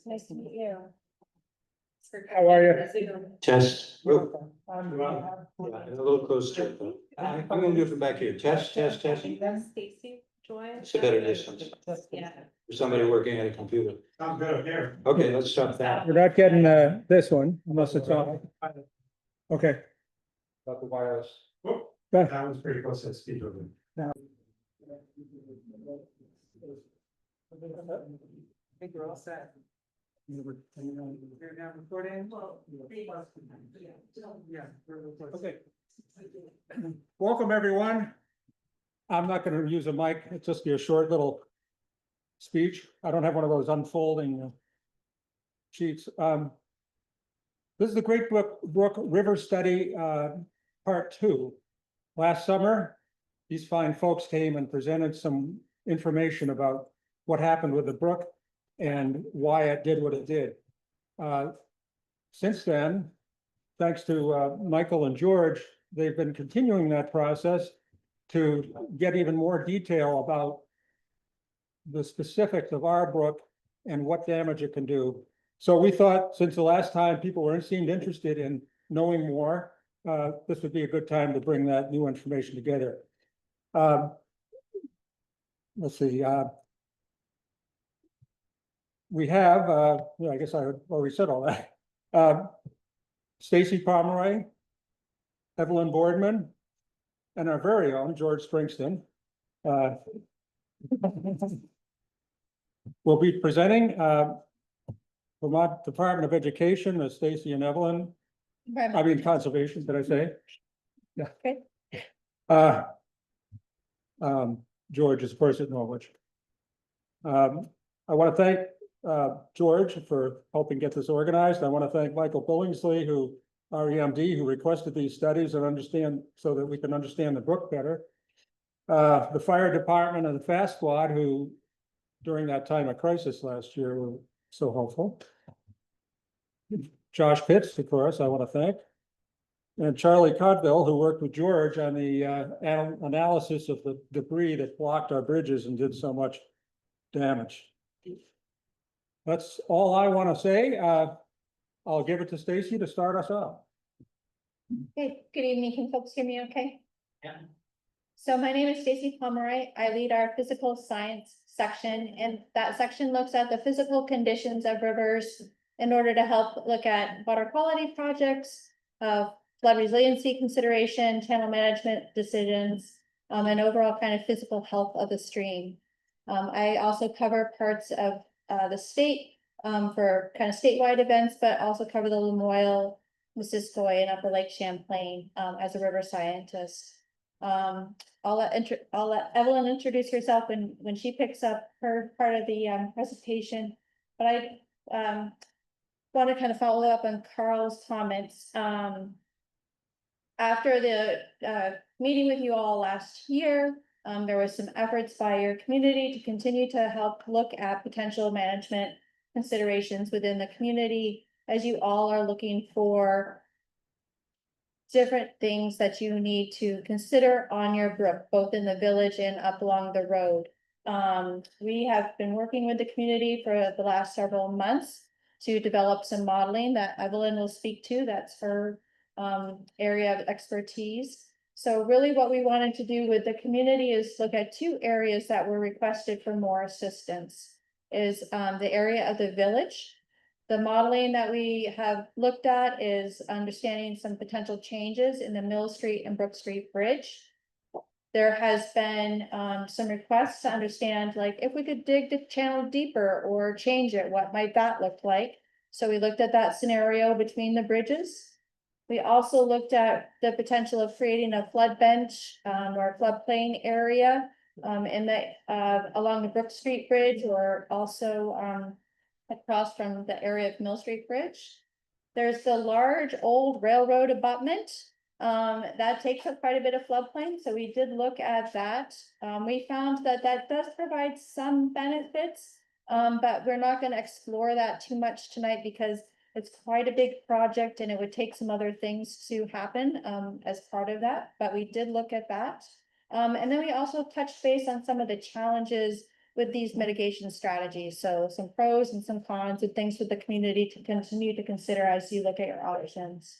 Nice to meet you. How are you? Test. Oh, I'm yeah, a little closer. I'm gonna do it from back here. Test, test, test. Stacy, Joy. It's a better distance Yeah. for somebody working at a computer. I'm good here. Okay, let's stop that. You're not getting this one unless it's on. Okay. About the wireless. Beth. That was pretty close to the speed of it. I think we're all set. You're now recording? Yeah. Okay. Welcome, everyone. I'm not gonna use a mic, it's just be a short little speech. I don't have one of those unfolding sheets. This is the Great Brook River Study, Part 2. Last summer, these fine folks came and presented some information about what happened with the brook and why it did what it did. Since then, thanks to Michael and George, they've been continuing that process to get even more detail about the specifics of our brook and what damage it can do. So we thought, since the last time people seemed interested in knowing more, this would be a good time to bring that new information together. Let's see. We have, I guess I already said all that. Stacy Pomeroy, Evelyn Boardman, and our very own George Springston. Will be presenting Vermont Department of Education, Stacy and Evelyn. I mean conservation, did I say? Yeah. Okay. George is of course at Norwich. I want to thank George for helping get this organized. I want to thank Michael Billingsley, our EMD, who requested these studies and so that we can understand the brook better. The fire department and the FAST squad, who during that time of crisis last year were so helpful. Josh Pitts, of course, I want to thank. And Charlie Codville, who worked with George on the analysis of the debris that blocked our bridges and did so much damage. That's all I want to say. I'll give it to Stacy to start us off. Hey, good evening. Can folks hear me okay? Yeah. So my name is Stacy Pomeroy. I lead our physical science section, and that section looks at the physical conditions of rivers in order to help look at water quality projects, flood resiliency consideration, channel management decisions, and overall kind of physical health of the stream. I also cover parts of the state for kind of statewide events, but also cover the Lamoille, Missisquoi, and Upper Lake Champlain as a river scientist. I'll let Evelyn introduce herself when she picks up her part of the presentation. But I want to kind of follow up on Carl's comments. After the meeting with you all last year, there was some efforts by your community to continue to help look at potential management considerations within the community, as you all are looking for different things that you need to consider on your brook, both in the village and up along the road. We have been working with the community for the last several months to develop some modeling that Evelyn will speak to. That's her area of expertise. So really what we wanted to do with the community is look at two areas that were requested for more assistance. Is the area of the village. The modeling that we have looked at is understanding some potential changes in the Mill Street and Brook Street Bridge. There has been some requests to understand, like, if we could dig the channel deeper or change it, what might that look like? So we looked at that scenario between the bridges. We also looked at the potential of creating a flood bench or floodplain area in the along the Brook Street Bridge, or also across from the area of Mill Street Bridge. There's the large old railroad abutment that takes up quite a bit of floodplain, so we did look at that. We found that does provide some benefits, but we're not going to explore that too much tonight because it's quite a big project and it would take some other things to happen as part of that, but we did look at that. And then we also touched base on some of the challenges with these mitigation strategies. So some pros and some cons and things for the community to continue to consider as you look at your options.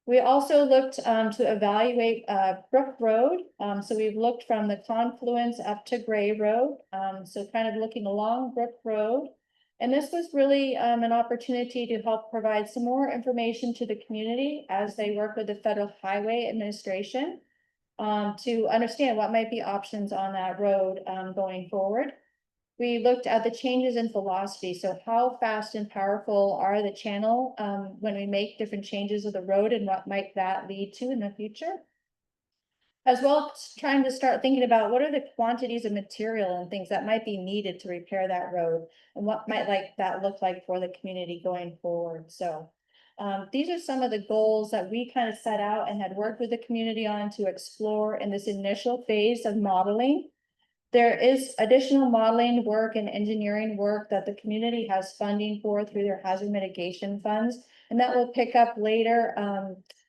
We also looked to evaluate Brook Road. So we've looked from the confluence up to Gray Road. So kind of looking along Brook Road. And this was really an opportunity to help provide some more information to the community as they work with the Federal Highway Administration to understand what might be options on that road going forward. We looked at the changes in velocity, so how fast and powerful are the channel when we make different changes of the road and what might that lead to in the future? As well as trying to start thinking about what are the quantities of material and things that might be needed to repair that road and what might that look like for the community going forward. So these are some of the goals that we kind of set out and had worked with the community on to explore in this initial phase of modeling. There is additional modeling work and engineering work that the community has funding for through their hazard mitigation funds, and that will pick up later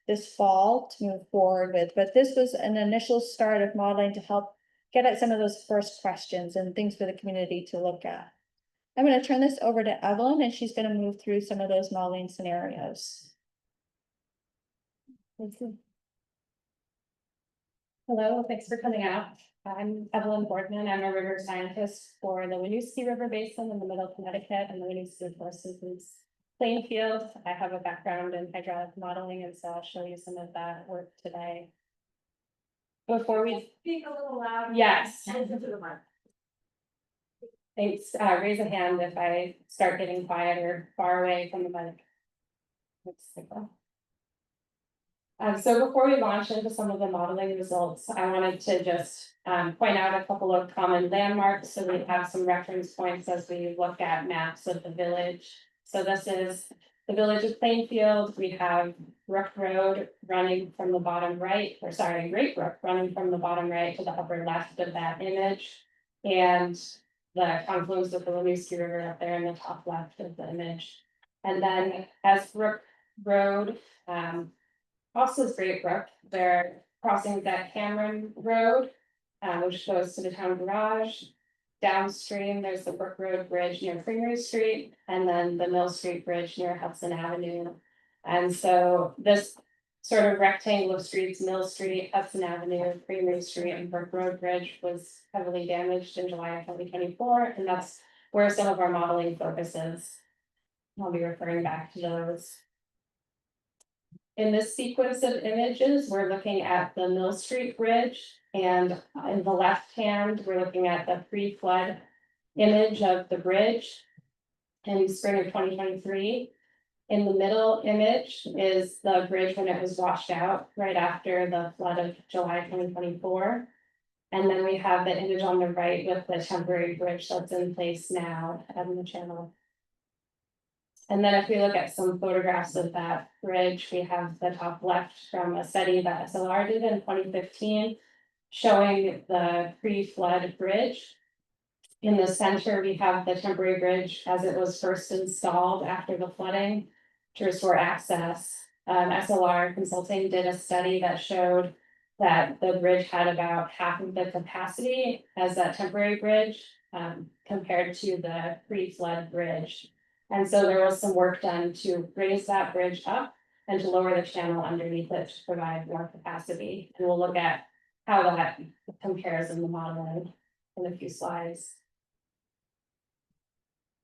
this fall to move forward with. But this was an initial start of modeling to help get at some of those first questions and things for the community to look at. I'm going to turn this over to Evelyn, and she's going to move through some of those modeling scenarios. Hello, thanks for coming out. I'm Evelyn Boardman. I'm a river scientist for the Winooski River Basin in the Middle Connecticut, and the Winooski, of course, is Plainfield. I have a background in hydraulic modeling, and so I'll show you some of that work today. Before we Speak a little loud. Yes. Into the mic. Thanks, raise a hand if I start getting quiet or far away from the mic. So before we launch into some of the modeling results, I wanted to just point out a couple of common landmarks so we have some reference points as we look at maps of the village. So this is the village of Plainfield. We have Brook Road running from the bottom right, or sorry, Great Brook running from the bottom right to the upper left of that image. And the confluence of the Winooski River up there in the top left of the image. And then as Brook Road crosses Great Brook, they're crossing that Cameron Road, which goes to the town garage. Downstream, there's the Brook Road Bridge near Creamery Street, and then the Mill Street Bridge near Hudson Avenue. And so this sort of rectangle of streets, Mill Street, Hudson Avenue, Creamery Street, and Brook Road Bridge was heavily damaged in July of 2024, and that's where some of our modeling focuses. I'll be referring back to those. In this sequence of images, we're looking at the Mill Street Bridge, and in the left hand, we're looking at the pre-flood image of the bridge in spring of 2023. In the middle image is the bridge when it was washed out right after the flood of July 2024. And then we have the image on the right with the temporary bridge that's in place now on the channel. And then if we look at some photographs of that bridge, we have the top left from a study that SLR did in 2015, showing the pre-flood bridge. In the center, we have the temporary bridge as it was first installed after the flooding to restore access. SLR Consulting did a study that showed that the bridge had about half of the capacity as that temporary bridge compared to the pre-flood bridge. And so there was some work done to raise that bridge up and to lower the channel underneath it to provide more capacity. And we'll look at how that compares in the modeling in a few slides.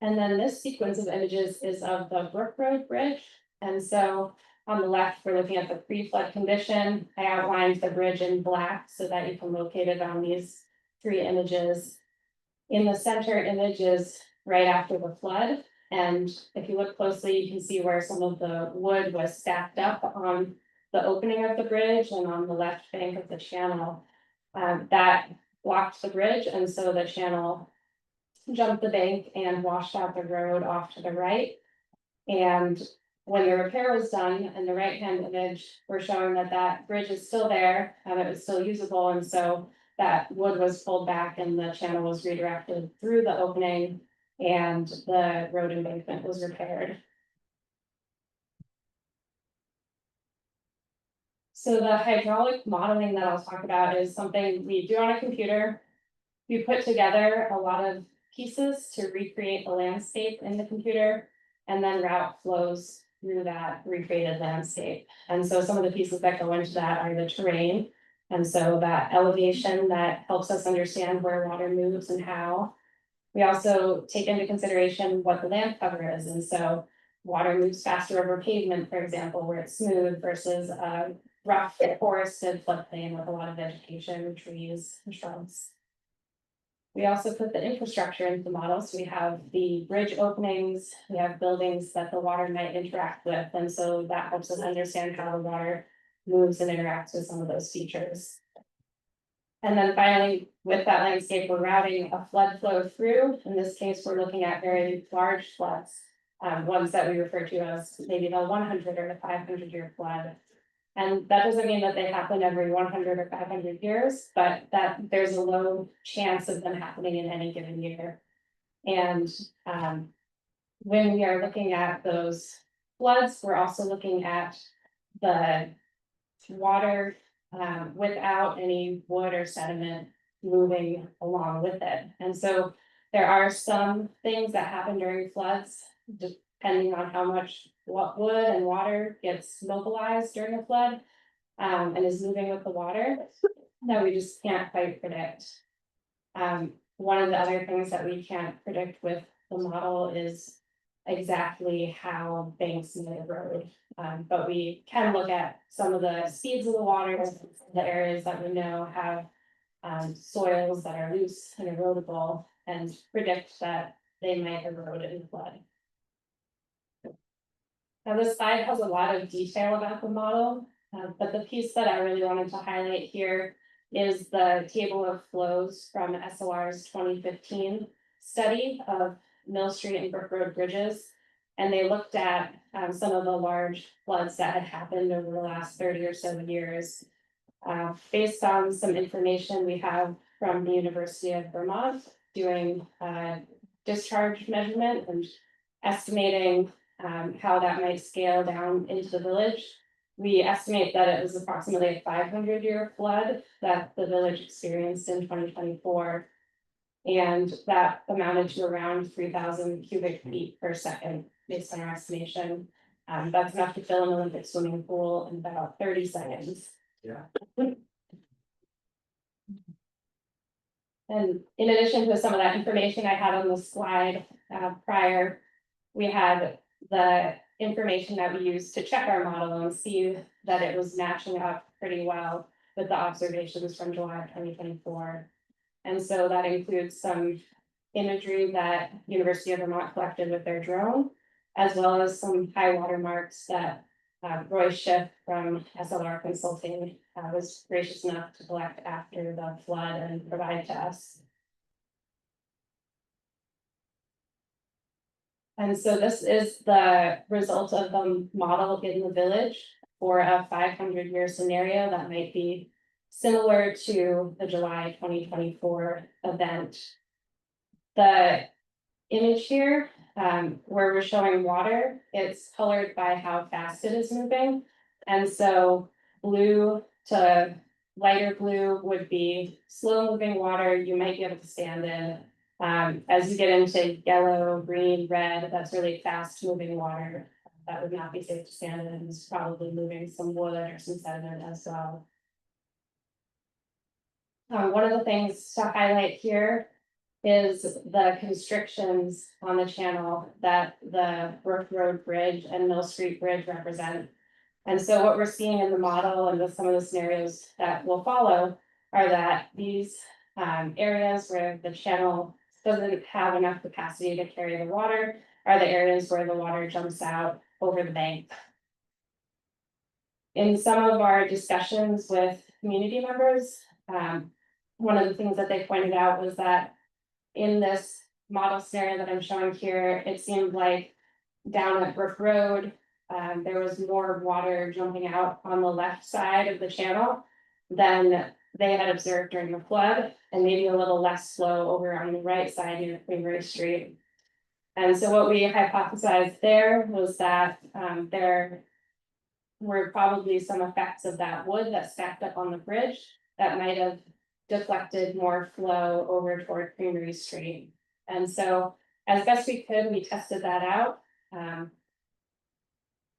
And then this sequence of images is of the Brook Road Bridge. And so on the left, we're looking at the pre-flood condition. I outlined the bridge in black so that you can locate it on these three images. In the center image is right after the flood. And if you look closely, you can see where some of the wood was stacked up on the opening of the bridge and on the left bank of the channel. That blocked the bridge, and so the channel jumped the bank and washed out the road off to the right. And when the repair was done in the right hand image, we're showing that that bridge is still there and it was still usable. And so that wood was pulled back and the channel was redirected through the opening and the road embankment was repaired. So the hydraulic modeling that I'll talk about is something we do on a computer. we put together a lot of pieces to recreate the landscape in the computer. And then route flows through that recreated landscape. And so some of the pieces that go into that are the terrain. And so that elevation that helps us understand where water moves and how. We also take into consideration what the land cover is, and so water moves faster over pavement, for example, where it's smooth versus a rough forested floodplain with a lot of vegetation, trees and shrubs. We also put the infrastructure into the model, so we have the bridge openings, we have buildings that the water might interact with, and so that helps us understand how the water moves and interacts with some of those features. And then finally, with that landscape, we're routing a flood flow through. In this case, we're looking at very large floods. Ones that we refer to as maybe the 100 or the 500-year flood. And that doesn't mean that they happen every 100 or 500 years, but that there's a low chance of them happening in any given year. And when we are looking at those floods, we're also looking at the water without any wood or sediment moving along with it. And so there are some things that happen during floods, depending on how much what wood and water gets mobilized during a flood and is moving with the water that we just can't quite predict. One of the other things that we can't predict with the model is exactly how banks may erode. But we can look at some of the speeds of the water, the areas that we know have soils that are loose and erodible, and predict that they might erode in flood. Now this slide has a lot of detail about the model, but the piece that I really wanted to highlight here is the table of flows from SOR's 2015 study of Mill Street and Brook Road bridges. And they looked at some of the large floods that had happened over the last 30 or so years. Based on some information we have from the University of Vermont doing discharge measurement and estimating how that might scale down into the village. We estimate that it was approximately a 500-year flood that the village experienced in 2024. And that amounted to around 3,000 cubic feet per second, based on our estimation. That's enough to fill an Olympic swimming pool in about 30 seconds. Yeah. And in addition to some of that information I had on the slide prior, we had the information that we used to check our model and see that it was matching up pretty well with the observations from July 2024. And so that includes some imagery that University of Vermont collected with their drone, as well as some high water marks that Roy Schiff from SLR Consulting was gracious enough to collect after the flood and provide to us. And so this is the result of the model in the village for a 500-year scenario that might be similar to the July 2024 event. The image here, where we're showing water, it's colored by how fast it is moving. And so blue to lighter blue would be slow moving water you might be able to stand in. As you get into yellow, green, red, that's really fast moving water. That would not be safe to stand in. It's probably moving some wood or some sediment as well. One of the things to highlight here is the constrictions on the channel that the Brook Road Bridge and Mill Street Bridge represent. And so what we're seeing in the model and with some of the scenarios that will follow are that these areas where the channel doesn't have enough capacity to carry the water are the areas where the water jumps out over the bank. In some of our discussions with community members, one of the things that they pointed out was that in this model scenario that I'm showing here, it seemed like down at Brook Road, there was more water jumping out on the left side of the channel than they had observed during the flood, and maybe a little less flow over on the right side near Queen Street. And so what we hypothesized there was that there were probably some effects of that wood that stacked up on the bridge that might have deflected more flow over toward Creamery Street. And so as best we could, we tested that out.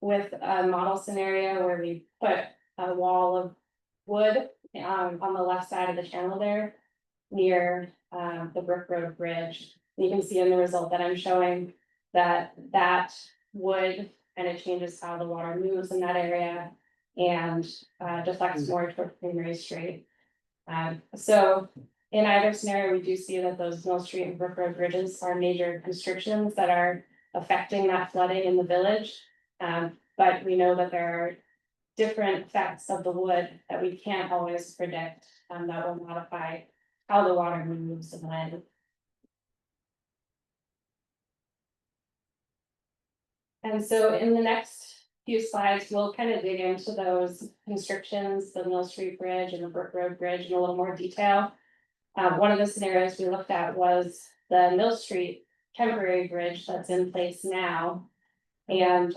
With a model scenario where we put a wall of wood on the left side of the channel there. Near the Brook Road Bridge. You can see in the result that I'm showing that wood and it changes how the water moves in that area. And deflects more toward Creamery Street. So in either scenario, we do see that those Mill Street and Brook Road bridges are major constrictions that are affecting that flooding in the village. But we know that there are different effects of the wood that we can't always predict, that will modify how the water moves and when. And so in the next few slides, we'll kind of dig into those constrictions, the Mill Street Bridge and the Brook Road Bridge in a little more detail. One of the scenarios we looked at was the Mill Street temporary bridge that's in place now. And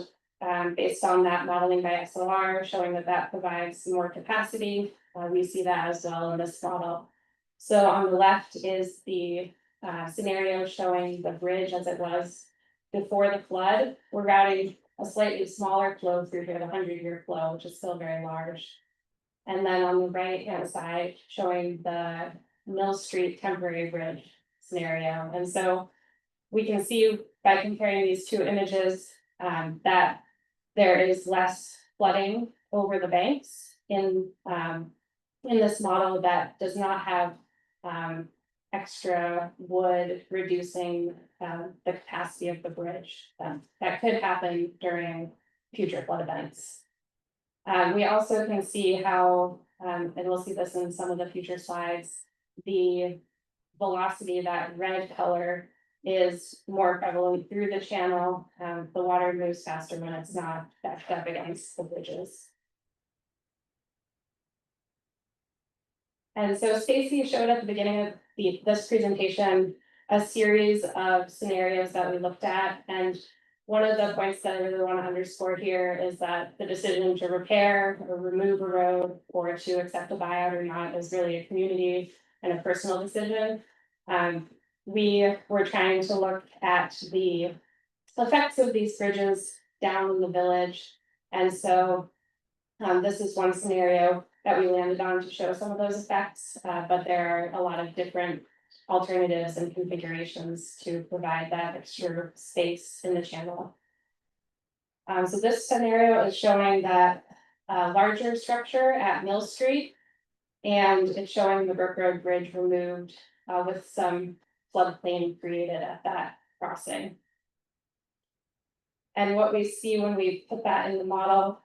based on that modeling by SLR showing that that provides more capacity, we see that as well in this model. So on the left is the scenario showing the bridge as it was before the flood. We're routing a slightly smaller flow through here, the 100-year flow, which is still very large. And then on the right hand side, showing the Mill Street temporary bridge scenario. And so we can see by comparing these two images that there is less flooding over the banks in this model that does not have extra wood reducing the capacity of the bridge. That could happen during future flood events. We also can see how, and we'll see this in some of the future slides, the velocity, that red color, is more prevalent through the channel. The water moves faster when it's not backed up against the bridges. And so Stacy showed at the beginning of this presentation a series of scenarios that we looked at. And one of the points that I really want to underscore here is that the decision to repair or remove a road or to accept a buyout or not is really a community and a personal decision. We were trying to look at the effects of these bridges down in the village. And so this is one scenario that we landed on to show some of those effects, but there are a lot of different alternatives and configurations to provide that extra space in the channel. So this scenario is showing that larger structure at Mill Street, and it's showing the Brook Road Bridge removed with some floodplain created at that crossing. And what we see when we put that in the model,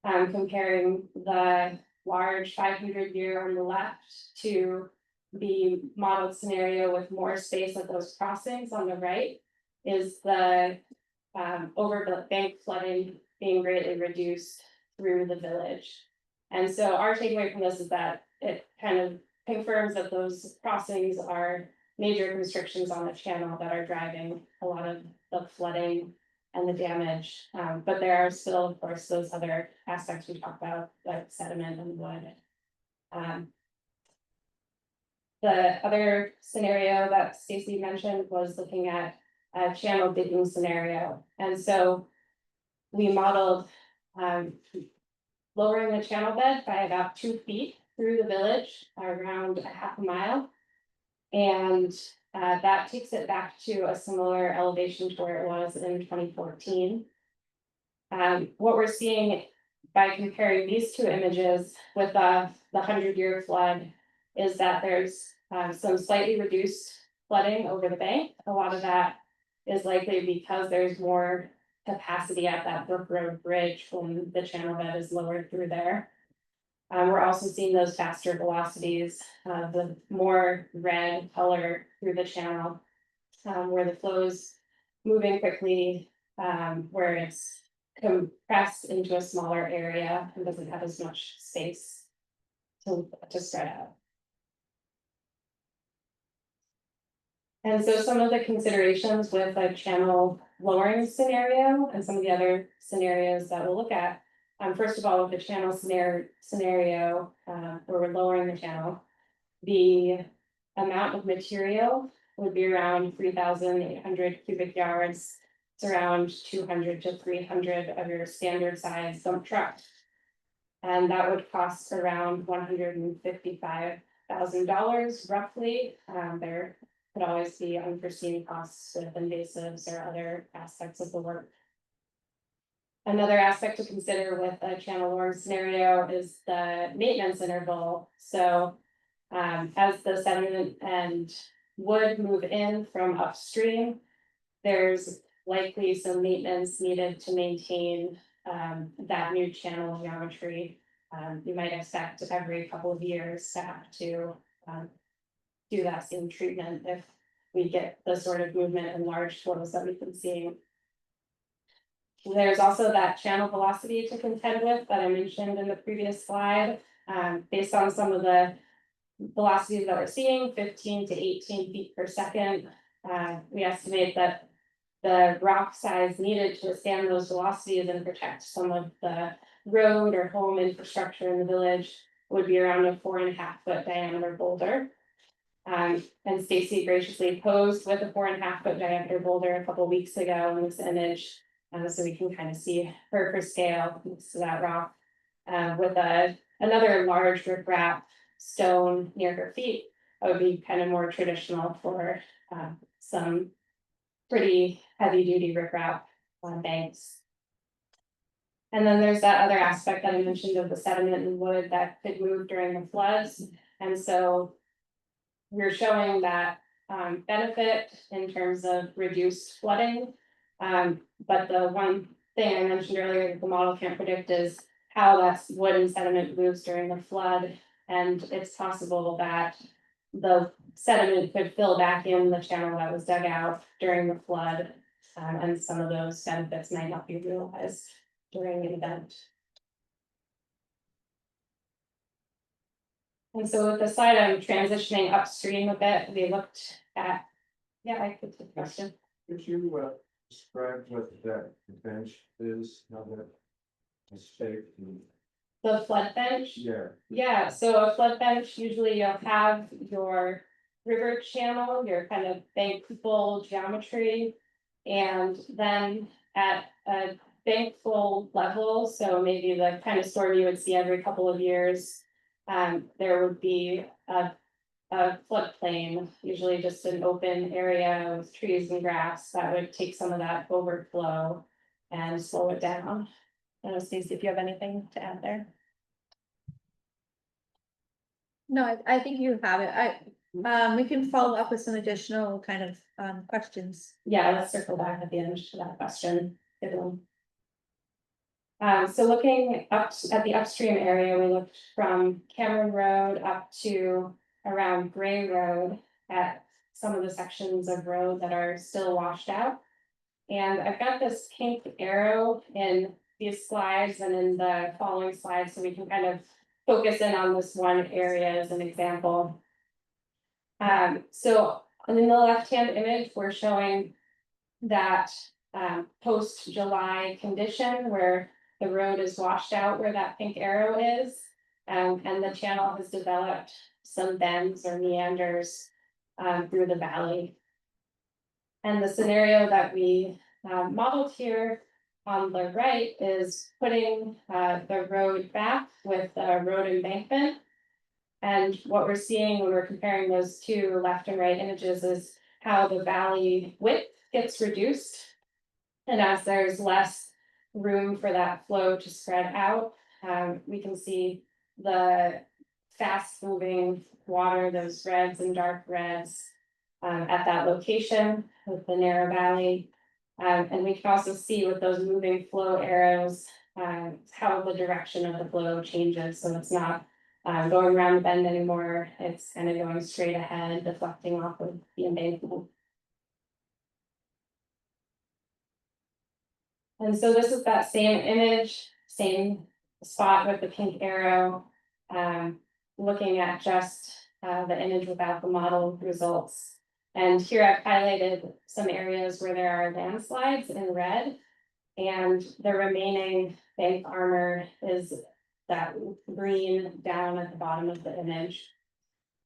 comparing the large 500-year on the left to the modeled scenario with more space at those crossings on the right, is the overbank flooding being greatly reduced through the village. And so our takeaway from this is that it kind of confirms that those crossings are major constrictions on the channel that are driving a lot of the flooding and the damage. But there are still, of course, those other aspects we talked about, like sediment and wood. The other scenario that Stacy mentioned was looking at a channel digging scenario. And so we modeled lowering the channel bed by about 2 feet through the village, around a half a mile. And that takes it back to a similar elevation to where it was in 2014. What we're seeing by comparing these two images with the 100-year flood is that there's some slightly reduced flooding over the bank. A lot of that is likely because there's more capacity at that Brook Road Bridge when the channel bed is lowered through there. We're also seeing those faster velocities, the more red color through the channel, where the flow's moving quickly, where it's compressed into a smaller area and doesn't have as much space to spread out. And so some of the considerations with a channel lowering scenario and some of the other scenarios that we'll look at. First of all, with the channel scenario where we're lowering the channel, The amount of material would be around 3,800 cubic yards. It's around 200 to 300 of your standard size dump truck. And that would cost around $155,000 roughly. There could always be unforeseen costs with invasives or other aspects of the work. Another aspect to consider with a channel worn scenario is the maintenance interval. So as the sediment and wood move in from upstream, there's likely some maintenance needed to maintain that new channel geometry. You might expect every couple of years to have to do that same treatment if we get the sort of movement and large flows that we've been seeing. There's also that channel velocity to contend with that I mentioned in the previous slide. Based on some of the velocities that we're seeing, 15 to 18 feet per second. We estimate that the rock size needed to withstand those velocities and protect some of the road or home infrastructure in the village would be around a 4.5 foot diameter boulder. And Stacy graciously posed with a 4.5 foot diameter boulder a couple weeks ago in this image. So we can kind of see her scale next to that rock. With another large riprap stone near her feet, that would be kind of more traditional for some pretty heavy duty riprap banks. And then there's that other aspect that I mentioned of the sediment and wood that could move during the floods. And so we're showing that benefit in terms of reduced flooding. But the one thing I mentioned earlier that the model can't predict is how that wood and sediment moves during the flood. And it's possible that the sediment could fill back in the channel that was dug out during the flood. And some of those benefits might not be realized during an event. And so with the slide, I'm transitioning upstream a bit. We looked at, yeah, I could take the question. Could you describe what that bench is, how that is shaped? The flood bench. Yeah. Yeah, so a flood bench, usually you'll have your river channel, your kind of bankable geometry. And then at a bankful level, so maybe the kind of storm you would see every couple of years, there would be a floodplain, usually just an open area with trees and grass that would take some of that overflow and slow it down. I don't know, Stacey, if you have anything to add there. No, I think you have it. We can follow up with some additional kind of questions. Yeah, let's circle back at the end to that question. Good one. So looking up at the upstream area, we looked from Cameron Road up to around Gray Road at some of the sections of road that are still washed out. And I've got this pink arrow in these slides and in the following slides, so we can kind of focus in on this one area as an example. So in the left-hand image, we're showing that post-July condition where the road is washed out where that pink arrow is. And the channel has developed some bends or meanders through the valley. And the scenario that we modeled here on the right is putting the road back with the road embankment. And what we're seeing when we're comparing those two left and right images is how the valley width gets reduced. And as there's less room for that flow to spread out, we can see the fast moving water, those reds and dark reds at that location with the narrow valley. And we can also see with those moving flow arrows how the direction of the flow changes. So it's not going around the bend anymore. It's kind of going straight ahead, deflecting off of the embankment. And so this is that same image, same spot with the pink arrow, looking at just the image without the model results. And here I've highlighted some areas where there are landslides in red, and the remaining bank armor is that green down at the bottom of the image.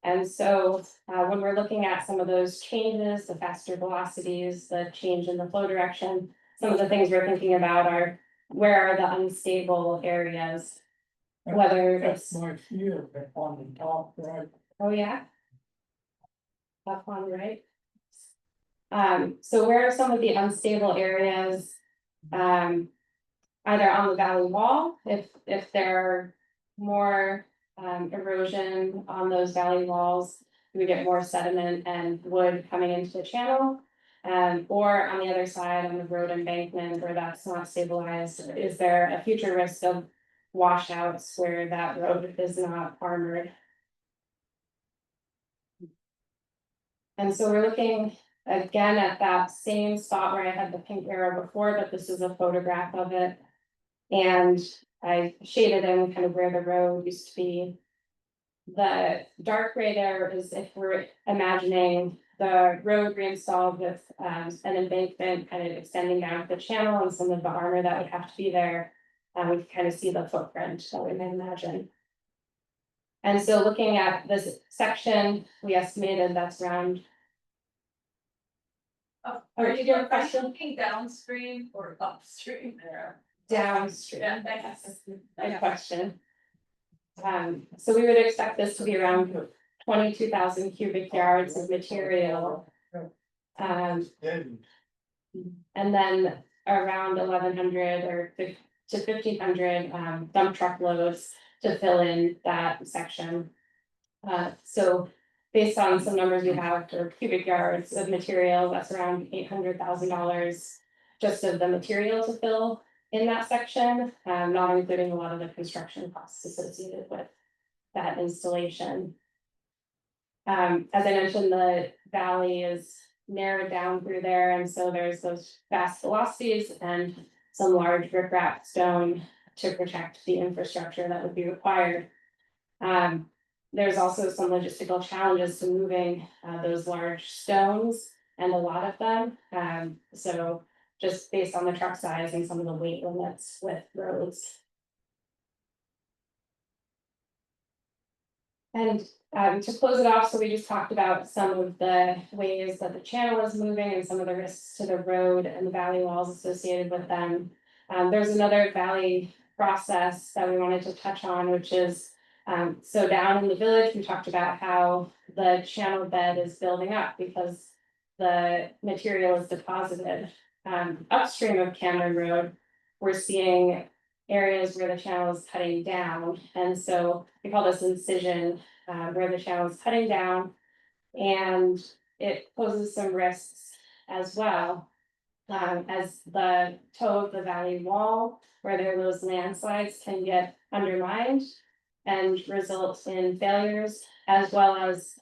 And so, when we're looking at some of those changes, the faster velocities, the change in the flow direction, some of the things we're thinking about are, where are the unstable areas? Whether it's, My fear on the top right. oh yeah. Up on the right. So where are some of the unstable areas? Either on the valley wall, if there are more erosion on those valley walls, we get more sediment and wood coming into the channel. Or on the other side, on the road embankment where that's not stabilized, is there a future risk of washouts where that road is not armored? And so we're looking again at that same spot where I had the pink arrow before, but this is a photograph of it. And I shaded in kind of where the road used to be. The dark gray there is if we're imagining the road reinstalled with an embankment kind of extending down the channel and some of the armor that would have to be there. We can kind of see the footprint that we may imagine. And so looking at this section, we estimated that's around. Are did you you have a question? looking downstream or upstream there? Downstream. Yeah, thanks. Good question. So we would expect this to be around 22,000 cubic yards of material. And then around 1,100 or to 1,500 dump truck loads to fill in that section. So based on some numbers we have for cubic yards of material, that's around $800,000 just of the material to fill in that section, not including a lot of the construction costs associated with that installation. As I mentioned, the valley is narrowed down through there, and so there's those fast velocities and some large riprap stone to protect the infrastructure that would be required. There's also some logistical challenges to moving those large stones and a lot of them. So just based on the truck size and some of the weight limits with roads. And to close it off, so we just talked about some of the ways that the channel is moving and some of the risks to the road and the valley walls associated with them. There's another valley process that we wanted to touch on, which is so down in the village, we talked about how the channel bed is building up because the material is deposited. Upstream of Cameron Road, we're seeing areas where the channel is cutting down. And so we call this incision, where the channel is cutting down. And it poses some risks as well. As the toe of the valley wall, where there are those landslides can get undermined and result in failures, as well as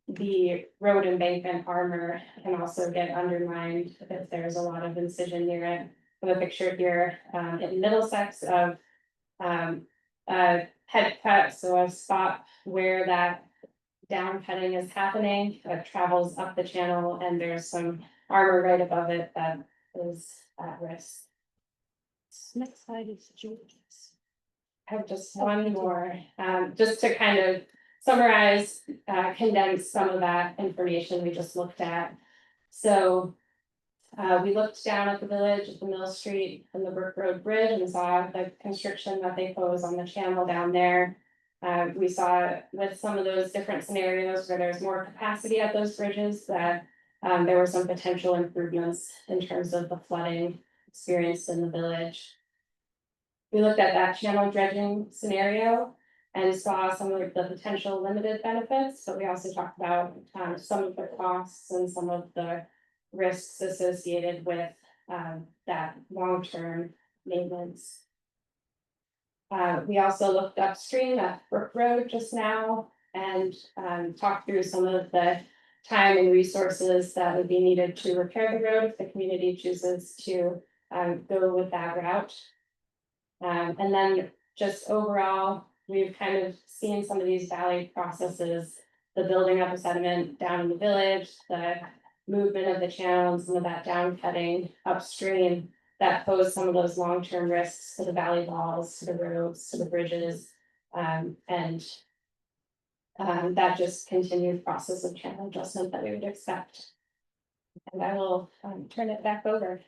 the road embankment armor can also get undermined if there's a lot of incision near it. I have a picture here in Middlesex of a head cut, so a spot where that down cutting is happening, it travels up the channel and there's some armor right above it that is at risk. Next slide is George's. I have just one more, just to kind of summarize, condense some of that information we just looked at. So we looked down at the village at the Mill Street and the Brook Road Bridge and saw the constriction that they pose on the channel down there. We saw with some of those different scenarios where there's more capacity at those bridges that there were some potential improvements in terms of the flooding experienced in the village. We looked at that channel dredging scenario and saw some of the potential limited benefits, but we also talked about some of the costs and some of the risks associated with that long-term maintenance. We also looked upstream at Brook Road just now and talked through some of the time and resources that would be needed to repair the road if the community chooses to go with that route. And then just overall, we've kind of seen some of these valley processes, the building up of sediment down in the village, the movement of the channel and some of that down cutting upstream that pose some of those long-term risks to the valley walls, to the roads, to the bridges. And that just continued process of channel adjustment that we would expect. And I will turn it back over.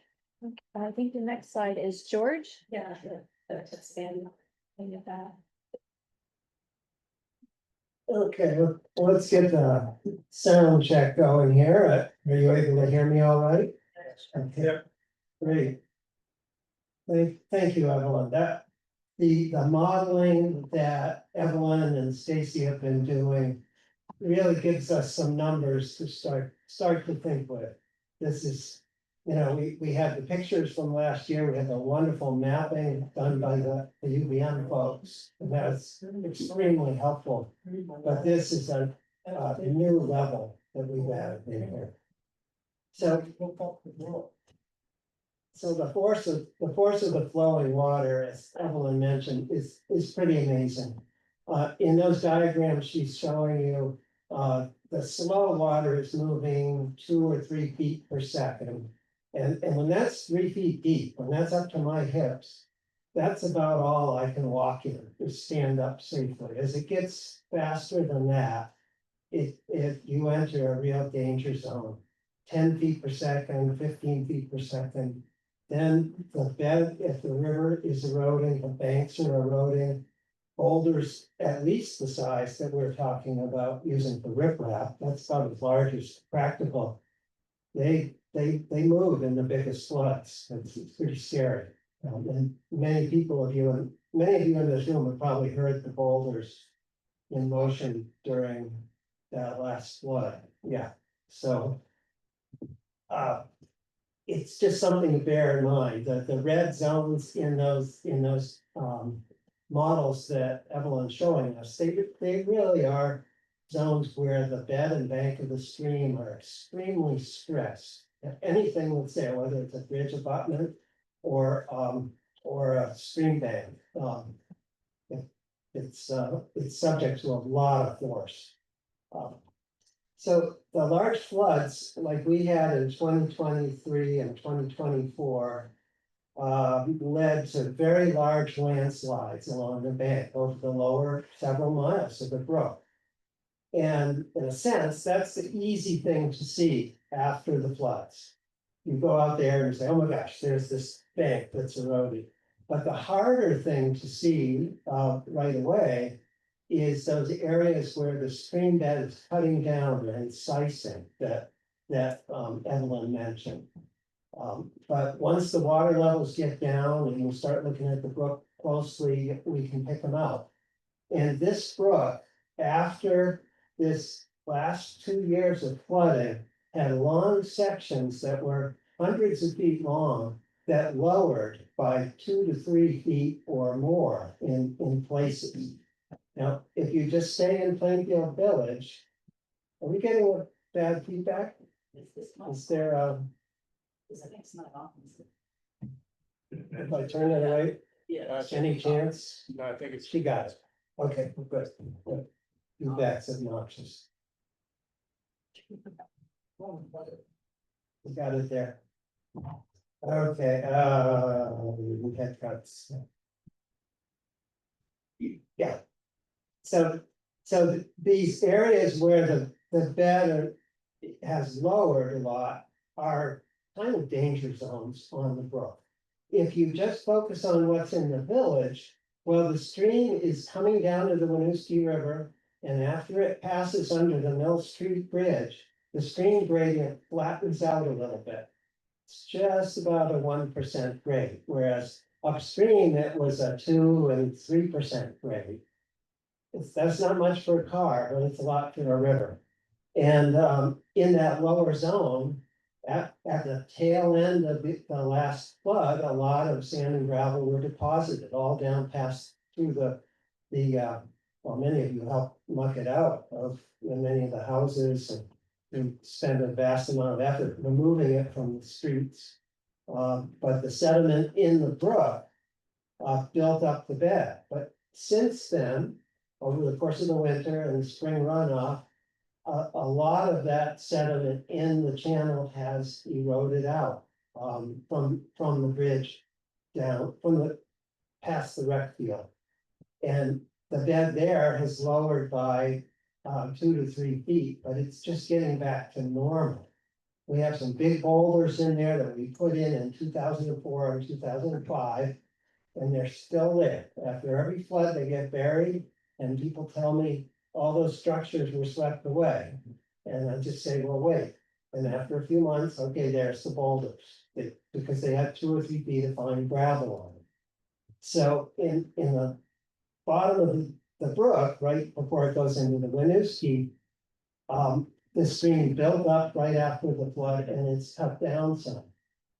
I think the next slide is George. Yeah, to expand. Into that. Okay, let's get the sound check going here. Are you able to hear me all right? Okay, great. Thank you, Evelyn. The modeling that Evelyn and Stacy have been doing really gives us some numbers to start to think with. This is, we had the pictures from last year. We had the wonderful mapping done by the UVM folks. And that's extremely helpful. But this is a new level that we've added in here. So the force of the flowing water, as Evelyn mentioned, is pretty amazing. In those diagrams, she's showing you, the slow water is moving 2 or 3 feet per second. And when that's 3 feet deep, when that's up to my hips, that's about all I can walk in, to stand up safely. As it gets faster than that, you enter a real danger zone. 10 feet per second, 15 feet per second. Then the bed, if the river is eroding, the banks are eroding. Boulders, at least the size that we're talking about using for riprap, that's about as large as practical. They move in the biggest floods. It's pretty scary. And many of you in this room have probably heard the boulders in motion during that last flood. Yeah, so. It's just something to bear in mind, that the red zones in those models that Evelyn's showing us, they really are zones where the bed and bank of the stream are extremely stressed. Anything that's there, whether it's a bridge abutment or a stream bank, it's subject to a lot of force. So the large floods like we had in 2023 and 2024 led to very large landslides along the bank over the lower several miles of the brook. And in a sense, that's the easy thing to see after the floods. You go out there and say, oh my gosh, there's this bank that's eroded. But the harder thing to see right away is those areas where the stream bed is cutting down and incising that Evelyn mentioned. But once the water levels get down and we start looking at the brook closely, we can pick them out. And this brook, after this last 2 years of flooding, had long sections that were hundreds of feet long that lowered by 2 to 3 feet or more in places. Now, if you just stay in Plainfield Village, are we getting bad feedback? Is there if I turn it away, any chance? No, I think it's. She got it. Okay, good. Feedback's obnoxious. We got it there. Okay, we had cuts. Yeah. So these areas where the bed has lowered a lot are kind of danger zones on the brook. If you just focus on what's in the village, well, the stream is coming down to the Winooski River, and after it passes under the Mill Street Bridge, the stream gradient flattens out a little bit. It's just about a 1% grade, whereas upstream it was a 2 and 3% grade. That's not much for a car, but it's a lot for a river. And in that lower zone, at the tail end of the last flood, a lot of sand and gravel were deposited all down past through well, many of you helped muck it out of many of the houses and spend a vast amount of effort removing it from the streets. But the sediment in the brook built up the bed. But since then, over the course of the winter and the spring runoff, a lot of that sediment in the channel has eroded out from the bridge down, past the rec field. And the bed there has lowered by 2 to 3 feet, but it's just getting back to normal. We have some big boulders in there that we put in 2004 and 2005. And they're still there. After every flood, they get buried, and people tell me all those structures were swept away. And I just say, well, wait, and after a few months, okay, there's the boulders, because they have 2 or 3 feet of fine gravel on them. So in the bottom of the brook, right before it goes into the Winooski, the stream built up right after the flood and it's cut down some.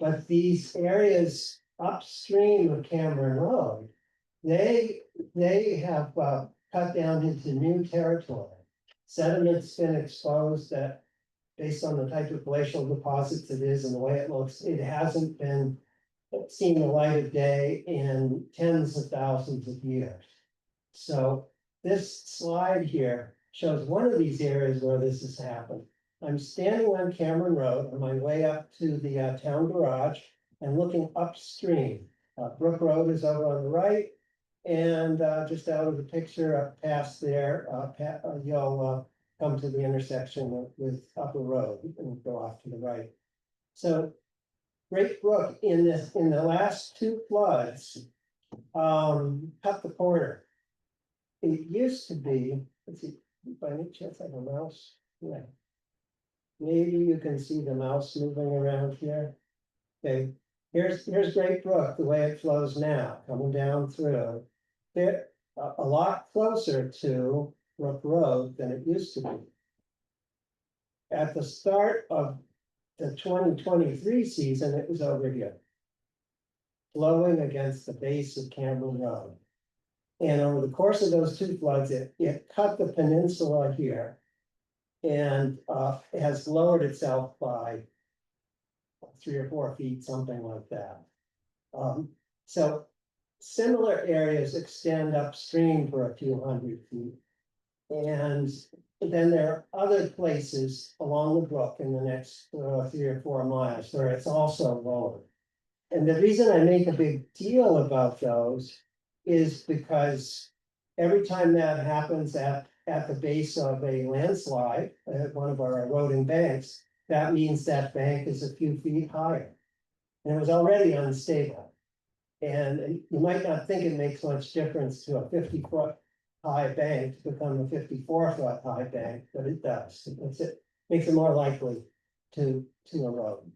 But these areas upstream of Cameron Road, they have cut down into new territory. Sediment's been exposed that, based on the type of glacial deposits it is and the way it looks, it hasn't been seen the light of day in tens of thousands of years. So this slide here shows one of these areas where this has happened. I'm standing on Cameron Road on my way up to the town garage and looking upstream. Brook Road is over on the right. And just out of the picture up past there, you'll come to the intersection with Upper Road and go off to the right. So Great Brook in the last 2 floods cut the corner. It used to be, let's see, by any chance I have a mouse? Yeah. Maybe you can see the mouse moving around here. Okay, here's Great Brook, the way it flows now, coming down through. They're a lot closer to Brook Road than it used to be. At the start of the 2023 season, it was over here, flowing against the base of Cameron Road. And over the course of those 2 floods, it cut the peninsula here and has lowered itself by 3 or 4 feet, something like that. So similar areas extend upstream for a few hundred feet. And then there are other places along the brook in the next 3 or 4 miles where it's also lower. And the reason I make a big deal about those is because every time that happens at the base of a landslide, at one of our eroding banks, that means that bank is a few feet higher. And it was already unstable. And you might not think it makes much difference to a 50-foot high bank to become a 54-foot high bank, but it does. It makes it more likely to erode.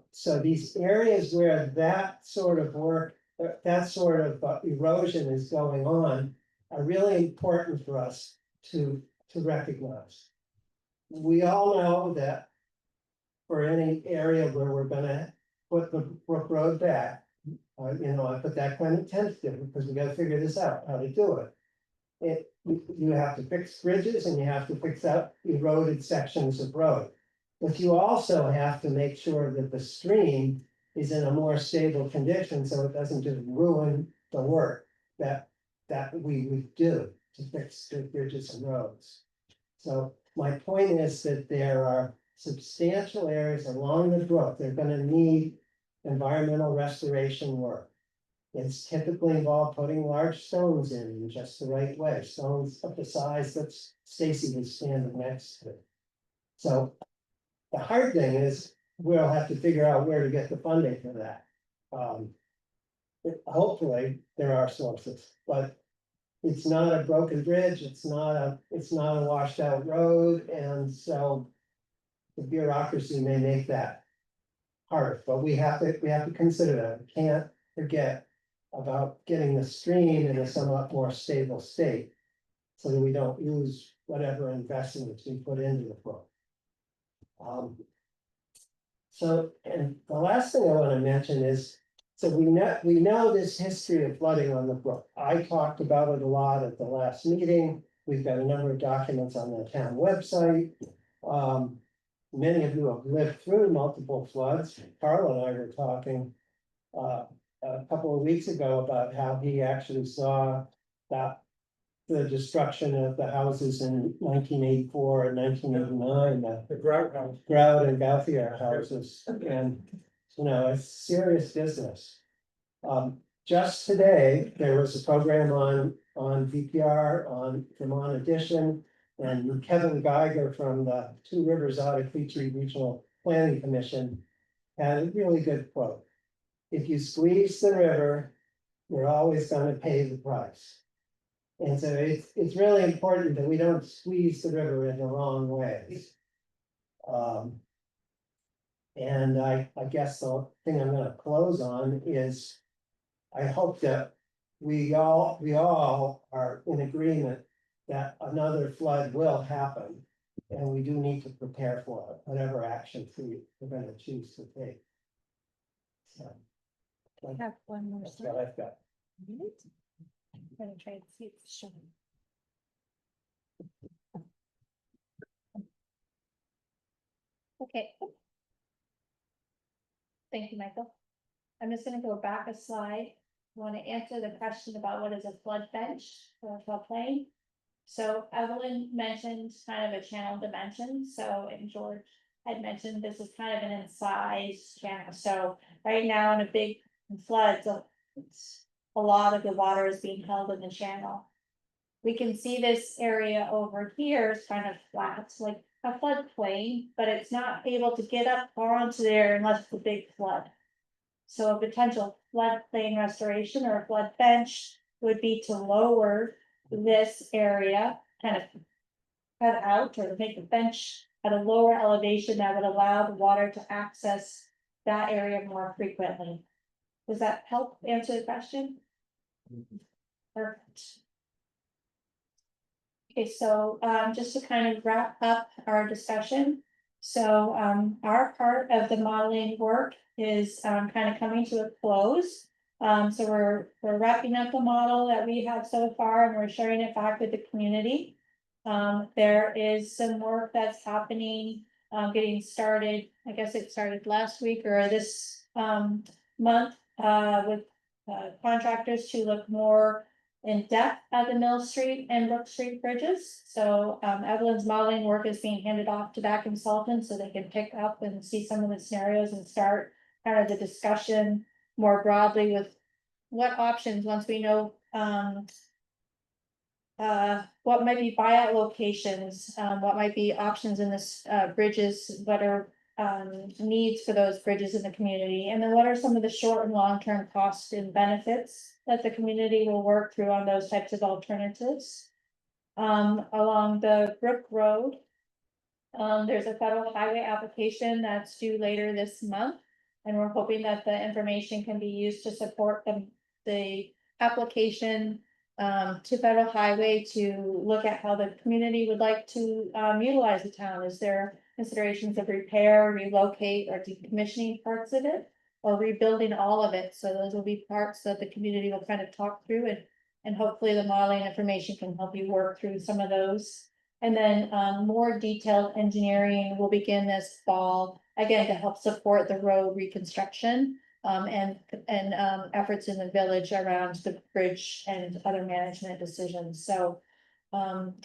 So these areas where that sort of work, that sort of erosion is going on are really important for us to recognize. We all know that for any area where we're gonna put the Brook Road back, I put that kind of tentative because we gotta figure this out, how to do it. You have to fix bridges and you have to fix out eroded sections of road. But you also have to make sure that the stream is in a more stable condition, so it doesn't just ruin the work that we would do to fix the bridges and roads. So my point is that there are substantial areas along the brook that are gonna need environmental restoration work. It's typically involved putting large stones in just the right way, stones of the size that Stacy was standing next to. So the hard thing is, we'll have to figure out where to get the funding for that. Hopefully, there are sources, but it's not a broken bridge, it's not a washed out road, and so the bureaucracy may make that hard, but we have to consider that. We can't forget about getting the stream in a somewhat more stable state, so that we don't lose whatever investments we put into the brook. So, and the last thing I want to mention is, so we know this history of flooding on the brook. I talked about it a lot at the last meeting. We've got a number of documents on the town website. Many of you have lived through multiple floods. Carl and I were talking a couple of weeks ago about how he actually saw that the destruction of the houses in 1984 and 1989, The Grout House. Grout and Gauthier houses, and it's serious business. Just today, there was a program on VPR, on Vermont Edition, And Kevin Geiger from the Two Rivers Otter-Creek Regional Planning Commission had a really good quote. If you squeeze the river, you're always gonna pay the price. And so it's really important that we don't squeeze the river in the wrong ways. And I guess the thing I'm gonna close on is, I hope that we all are in agreement that another flood will happen. And we do need to prepare for it, whatever actions we're gonna choose to take. So, I have one more that's slide. what I've got. I'm gonna try and see if it's showing. Okay. Thank you, Michael. I'm just gonna go back a slide. I want to answer the question about what is a flood bench or floodplain. So Evelyn mentioned kind of a channel dimension, so, and George had mentioned this is kind of an incised channel, so right now in a big flood, so it's a lot of the water is being held in the channel. We can see this area over here is kind of flat, like a floodplain, but it's not able to get up far onto there unless it's a big flood. So a potential floodplain restoration or a flood bench would be to lower this area, kind of cut out or make a bench at a lower elevation that would allow the water to access that area more frequently. Does that help answer the question? Perfect. Okay, so just to kind of wrap up our discussion. So our part of the modeling work is kind of coming to a close. So we're wrapping up the model that we have so far and we're sharing it back with the community. There is some work that's happening, getting started. I guess it started last week or this month with contractors to look more in depth at the Mill Street and Brook Street bridges. So Evelyn's modeling work is being handed off to that consultant so they can pick up and see some of the scenarios and start kind of the discussion more broadly with what options, once we know what might be buyout locations, what might be options in this bridges, what are needs for those bridges in the community, and then what are some of the short and long-term costs and benefits that the community will work through on those types of alternatives. Along the Brook Road, there's a federal highway application that's due later this month. And we're hoping that the information can be used to support the application to federal highway to look at how the community would like to utilize the town. Is there considerations of repair, relocate, or decommissioning parts of it? Or rebuilding all of it, so those will be parts that the community will kind of talk through and hopefully the modeling information can help you work through some of those. And then more detailed engineering will begin this fall, again, to help support the road reconstruction. And efforts in the village around the bridge and other management decisions, so. From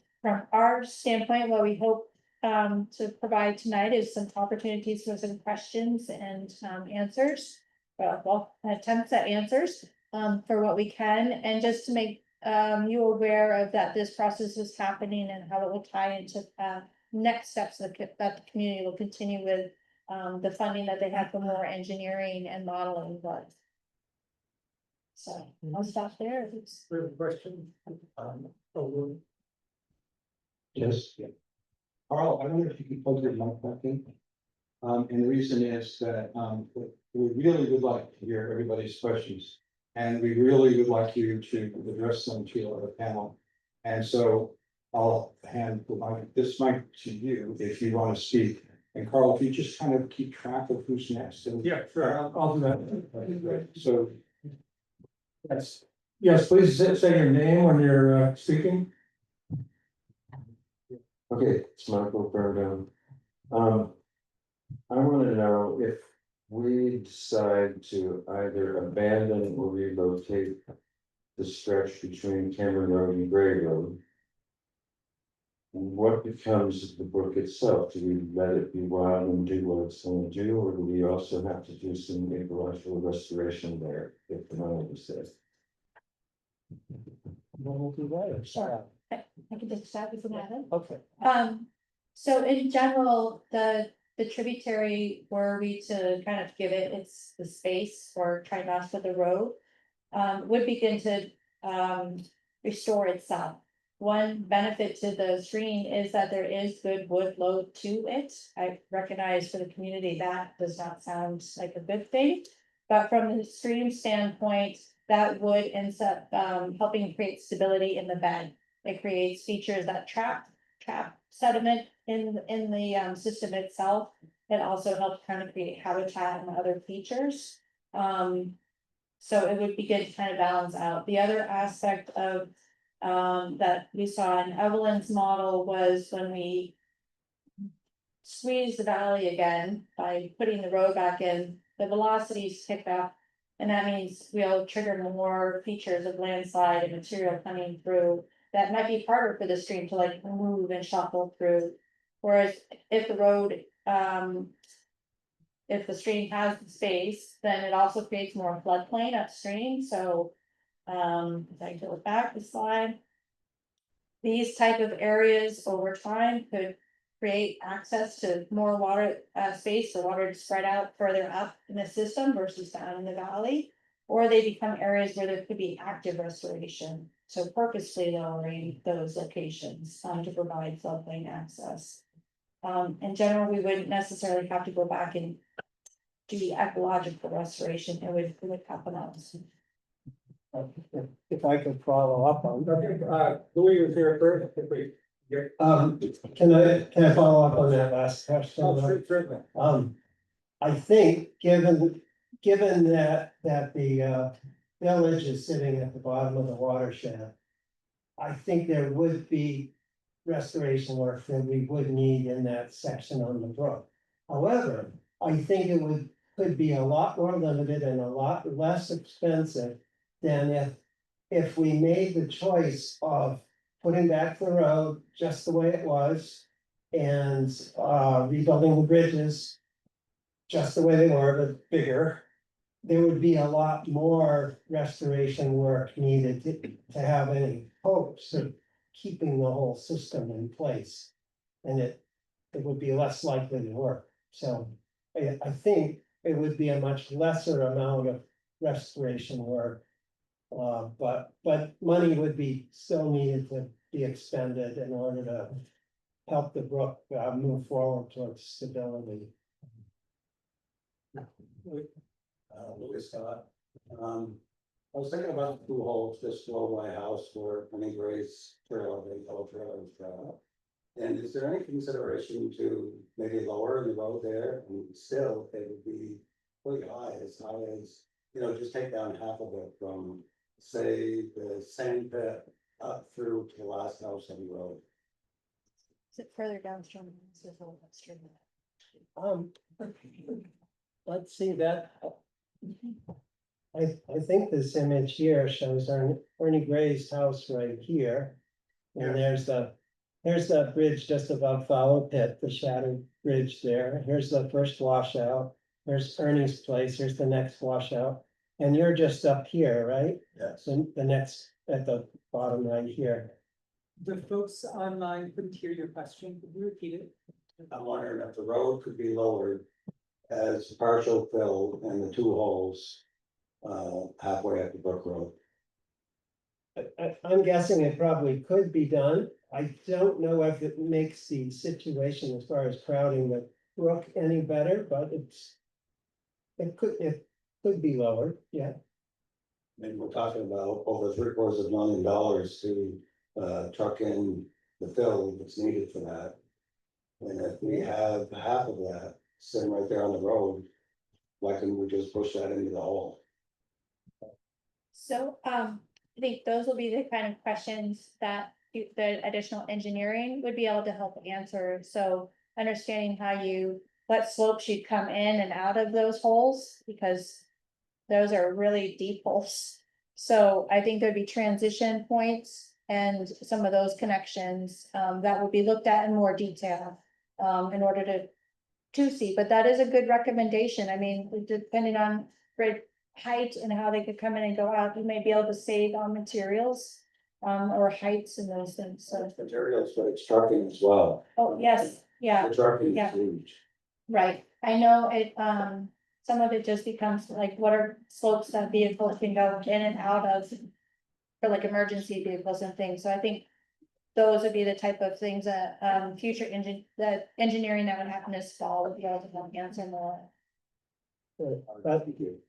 our standpoint, what we hope to provide tonight is some opportunities for some questions and answers. Well, attempts at answers for what we can, and just to make you aware of that this process is happening and how it will tie into next steps that the community will continue with the funding that they have for more engineering and modeling, but. So I'll stop there. We have a question. Yes. Carl, I wonder if you could plug your mic back in. And the reason is that, we really would like to hear everybody's questions. And we really would like you to address them to our panel. And so I'll hand this mic to you if you want to speak. And Carl, if you just kind of keep track of who's next. Yeah, sure, I'll do that. So, Yes, please say your name when you're speaking. Okay, it's Michael Burnham. I want to know if we decide to either abandon or relocate the stretch between Cameron Road and Gray Road. What becomes of the brook itself? Do we let it be wild and do what it's going to do, or do we also have to do some ecological restoration there if the money is there? We'll do that. Sure. I can just start with that. Okay. So in general, the tributary, were we to kind of give it its the space or try not for the road. Would begin to restore itself. One benefit to the stream is that there is good wood load to it. I recognize for the community that does not sound like a good thing. But from the stream standpoint, that wood ends up helping create stability in the bed. It creates features that trap sediment in the system itself. It also helps kind of create habitat and other features. So it would be good to kind of balance out. The other aspect of that we saw in Evelyn's model was when we squeeze the valley again by putting the road back in, the velocities pick up. And that means we'll trigger more features of landslide and material coming through that might be harder for the stream to like move and shuffle through. Whereas if the road, if the stream has the space, then it also creates more floodplain upstream, so. If I go back the slide. These type of areas over time could create access to more water, space, so water to spread out further up in the system versus down in the valley. Or they become areas where there could be active restoration, so purposely lowering those locations, to provide floodplain access. In general, we wouldn't necessarily have to go back and do the ecological restoration, it would happen else. If I could follow up on. Louis was here first, if we get. Can I follow up on that last question? Certainly. I think, given that the village is sitting at the bottom of the watershed. I think there would be restoration work that we would need in that section on the brook. However, I think could be a lot more limited and a lot less expensive than if we made the choice of putting back the road just the way it was and rebuilding the bridges just the way they were, but bigger. There would be a lot more restoration work needed to have any hopes of keeping the whole system in place. And it would be less likely to work. So I think it would be a much lesser amount of restoration work. But money would be still needed to be expended in order to help the brook move forward towards stability. Louis Scott. I was thinking about the two holes just below my house where Honey Gray's trail, they call trail is trail. And is there any consideration to maybe lower the road there and still they would be pretty high, as, you know, just take down half of it from, say, the sand pit up through to the last house on the road. Is it further downstream? This is a little upstream. Let's see that. I think this image here shows Ernie Gray's house right here. And there's the bridge just above Fowl Pit, the shattered bridge there. Here's the first washout. There's Ernie's place. Here's the next washout. And you're just up here, right? Yes. So the next at the bottom right here. The folks online couldn't hear your question. Could you repeat it? I'm wondering if the road could be lowered as partial fill in the two holes halfway up the Brook Road. I'm guessing it probably could be done. I don't know if it makes the situation as far as crowding the brook any better, but it could be lowered, yeah. And we're talking about over $750,000 to truck in the fill that's needed for that. And if we have half of that sitting right there on the road, why couldn't we just push that into the hole? So, I think those will be the kind of questions that the additional engineering would be able to help answer. So understanding what slopes you come in and out of those holes, because those are really deep holes. So I think there'd be transition points and some of those connections, that will be looked at in more detail, in order to see, but that is a good recommendation. I mean, depending on grid height and how they could come in and go out, you may be able to save on materials. or heights and those things, so, Materials, but it's trucking as well. oh, yes, yeah. The trucking Yeah. is huge. Right, I know it, some of it just becomes like, what are slopes that vehicles can go in and out of? For like emergency vehicles and things, so I think. Those would be the type of things that, future that engineering that would happen this fall would be able to help answer more.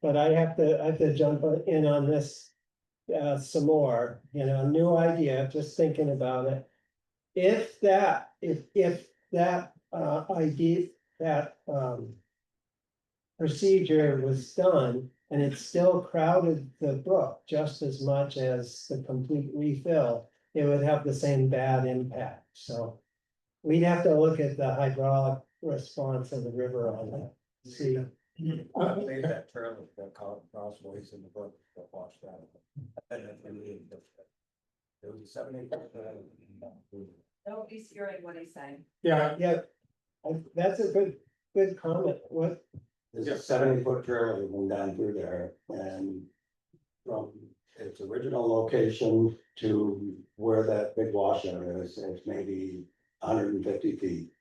But I have to jump in on this. Some more, new idea, just thinking about it. If that idea, that, procedure was done and it still crowded the brook just as much as the complete refill, it would have the same bad impact, so. We'd have to look at the hydraulic response of the river on that, see. I believe that trail that caught crossways in the brook that washed out. And then there was a 70. Don't be hearing what he's saying. Yeah, Yeah, that's a good comment, what, There's a 70-foot trail that went down through there and from its original location to where that big washout is, it's maybe 150 feet.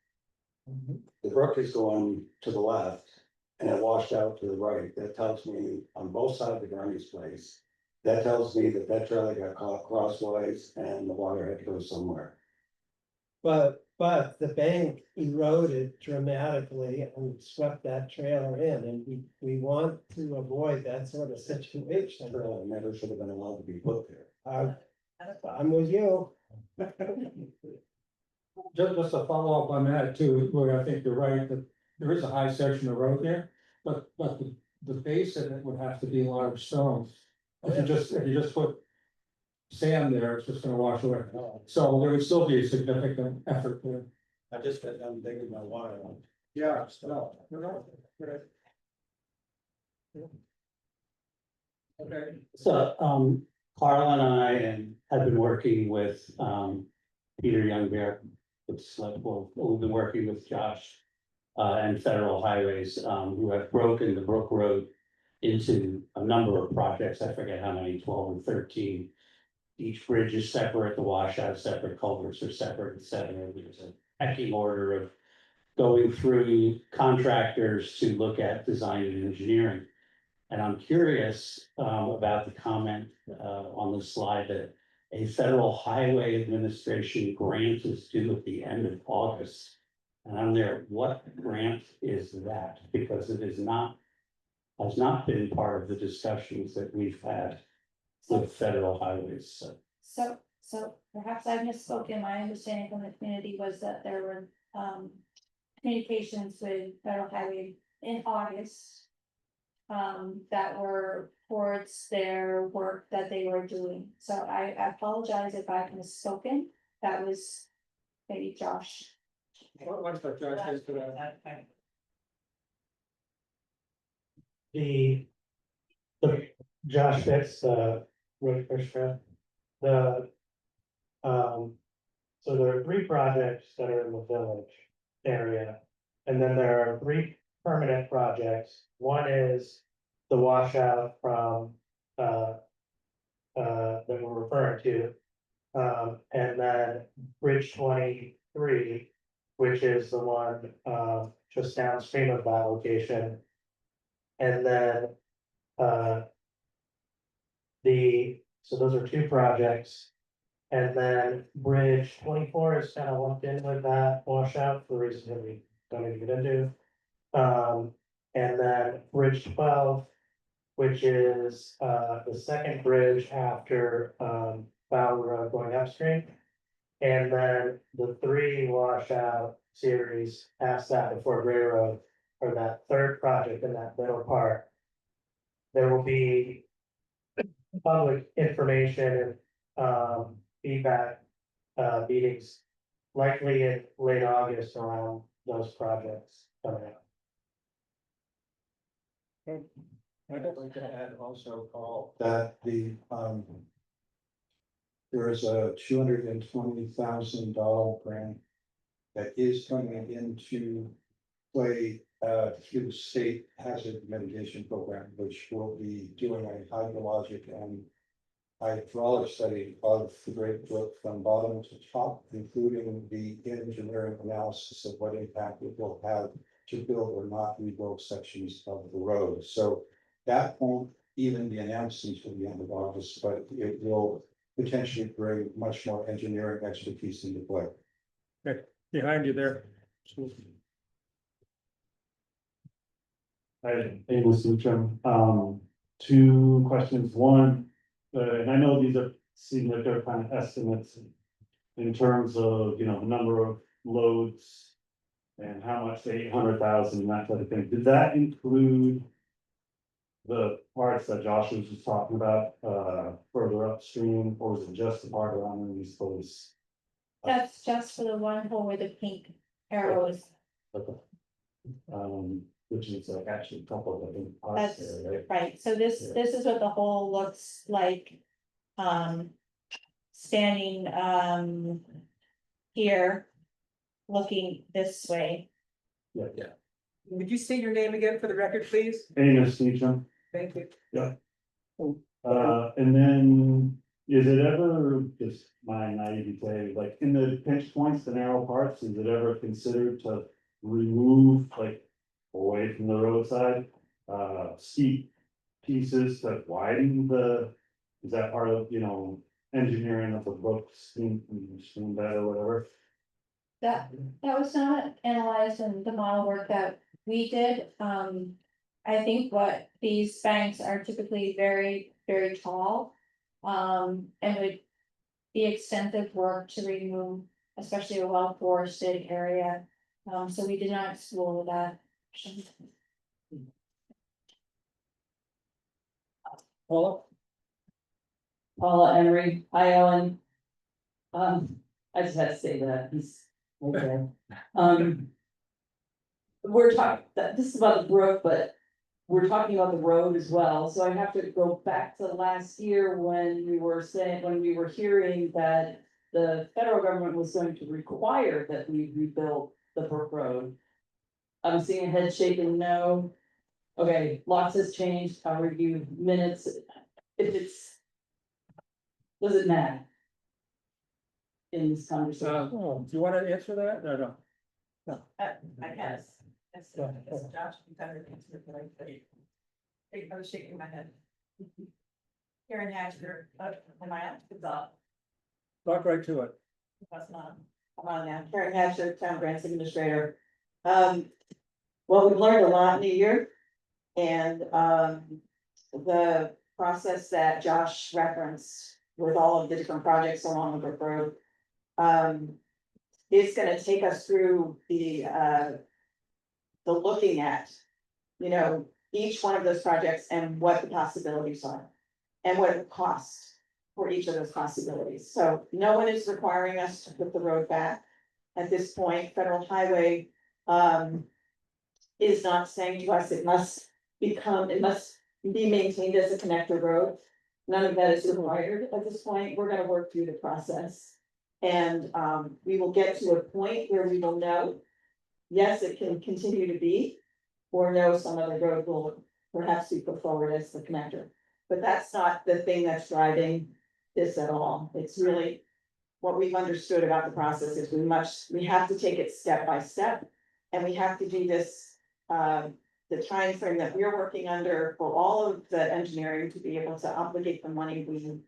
The brook is going to the left and it washed out to the right. That tells me on both sides of Granny's place. That tells me that that trailer got caught crosswise and the water had to go somewhere. but the bank eroded dramatically and swept that trailer in, and we want to avoid that sort of situation. Trailer never should have been allowed to be put there. I'm with you. just to follow up on that too, where I think you're right, that there is a high section of road there. But the base of it would have to be large stones. If you just put sand there, it's just gonna wash away. So there would still be a significant effort there. I just got done digging my water line. Yeah, no. Okay. So, Carl and I have been working with, Peter Youngbear. It's like, well, we've been working with Josh. And Federal Highways, who have broken the Brook Road into a number of projects. I forget how many, 12 and 13. Each bridge is separate, the washout separate, culverts are separate, etc. There's a pecking order of going through contractors to look at design and engineering. And I'm curious about the comment on the slide that a Federal Highway Administration grant is due at the end of August. And I'm there, what grant is that? Because it has not been part of the discussions that we've had with Federal Highways, so. So perhaps I misspoken, my understanding from the community was that there were, communications with Federal Highway in August. That were towards their work that they were doing, so I apologize if I've misspoken, that was maybe Josh. What's that, Josh, says to that? The Josh Fitz, the road commissioner, so there are 3 projects that are in the village area. And then there are 3 permanent projects. One is the washout from, that we're referring to. And then Bridge 23, which is the one, just downstream of that location. And then, so those are 2 projects. And then Bridge 24 is kind of lumped in with that washout for reasons that we don't need to get into. And then Bridge 12, which is, the second bridge after, Fowler Road going upstream. And then the 3 washout series past that before Gray Road, or that 3rd project in that middle part. There will be public information and feedback meetings likely in late August around those projects coming up. I'd like to add also, Paul, that there is a $220,000 grant that is coming into play through the state hazard mitigation program, which will be doing a hydrologic and hydraulic study of the Great Brook from bottom to top, including the engineering analysis of what impact it will have to build or not rebuild sections of the road. So that won't even be announced until the end of August, but it will potentially bring much more engineering expertise into play. Behind you there. Hi, Amos Suchum. Two questions. One, and I know these are significant kind of estimates in terms of, you know, number of loads and how much, 800,000, that type of thing. Did that include the parts that Josh was just talking about, further upstream, or was it just the part around the East Coast? That's just for the one hole where the pink arrow is. Okay. Which is like actually a couple of, I think, parts That's there, right? right, so this is what the hole looks like. Standing here. Looking this way. Yeah. Would you state your name again for the record, please? Amos Suchum. Thank you. And then, is it ever, just my naivete, like in the pinch points, the narrow parts, is it ever considered to remove, like, away from the roadside, steep pieces that widen the, is that part of, you know, engineering of the book, stream bed or whatever? That was not analyzed in the model work that we did. I think what these banks are typically very, very tall. And would be extensive work to remove, especially a well forested area. So we did not explore that. Paula? Paula Emery, hi Ellen. I just had to say that, he's okay. We're talking, this is about the brook, but we're talking about the road as well, so I have to go back to last year when we were hearing that the federal government was going to require that we rebuild the Brook Road. I'm seeing a head shaking no. Okay, lots has changed, I'll review minutes, if it's. Does it matter? In this conversation? Do you want to answer that? No. I guess. Yeah. Josh, you better answer what I say. I was shaking my head. Karen Hatcher, am I up? It's up. Talk right to it. That's not, I'm on now. Karen Hatcher, Town Grants Administrator. Well, we've learned a lot in a year. And, the process that Josh referenced with all of the different projects along the Brook Road. Is gonna take us through the looking at, you know, each one of those projects and what the possibilities are. And what it costs for each of those possibilities. So no one is requiring us to put the road back. At this point, Federal Highway, is not saying to us it must be maintained as a connector road. None of that is required at this point. We're gonna work through the process. And we will get to a point where we will know, yes, it can continue to be, or no, some other road will perhaps be put forward as the connector. But that's not the thing that's driving this at all. It's really what we've understood about the process is we have to take it step by step. And we have to do this, the time frame that we're working under for all of the engineering to be able to obligate the money we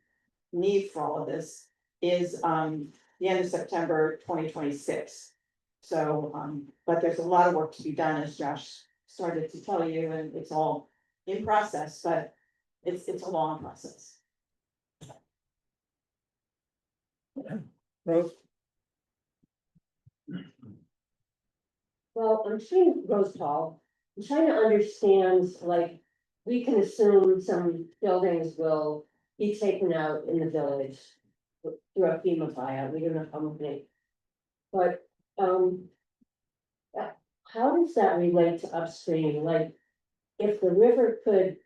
need for all of this is the end of September 2026. So, but there's a lot of work to be done, as Josh started to tell you, and it's all in process, but it's a long process. Rose? Well, I'm trying, Rose Paul, I'm trying to understand, like, we can assume some buildings will be taken out in the village through a FEMA buyout, we don't know how many. But, how does that relate to upstream? Like, if the river could,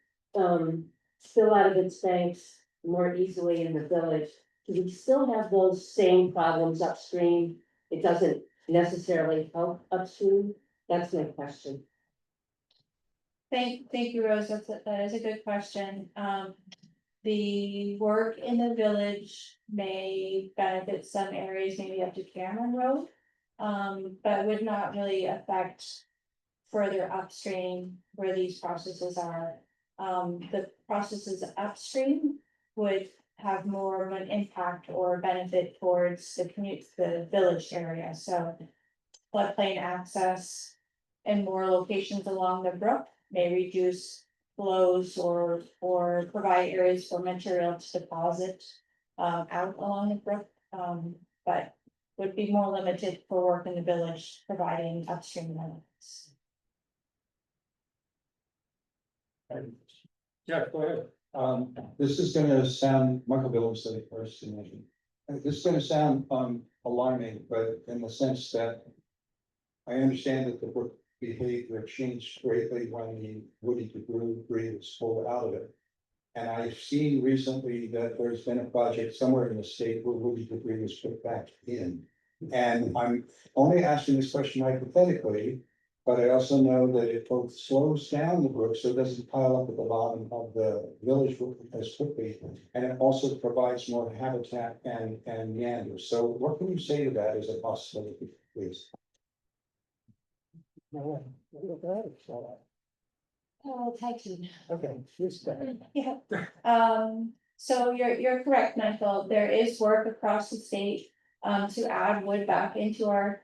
spill out of its banks more easily in the village, do we still have those same problems upstream? It doesn't necessarily help upstream? That's my question. Thank you, Rose, that is a good question. the work in the village may benefit some areas, maybe up to Cameron Road. But would not really affect further upstream where these processes are. The processes upstream would have more of an impact or benefit towards the village area, so. Floodplain access and more locations along the brook may reduce flows or provide areas for material to deposit. Out along the brook, but would be more limited for work in the village, providing upstream limits. Yeah, go ahead. This is gonna sound, Michael Billings said it first, to mention. This is gonna sound, alarming, but in the sense that. I understand that the brook behavior changed greatly when the woody debris was pulled out of it. And I've seen recently that there's been a project somewhere in the state where woody debris was put back in. And I'm only asking this question hypothetically, but I also know that it both slows down the brook, so it doesn't pile up at the bottom of the village brook as quickly. And it also provides more habitat and meanders. So what can you say to that as a possibility, please? Oh, thank you. Okay, here's that. Yeah, so you're correct, Michael, there is work across the state. To add wood back into our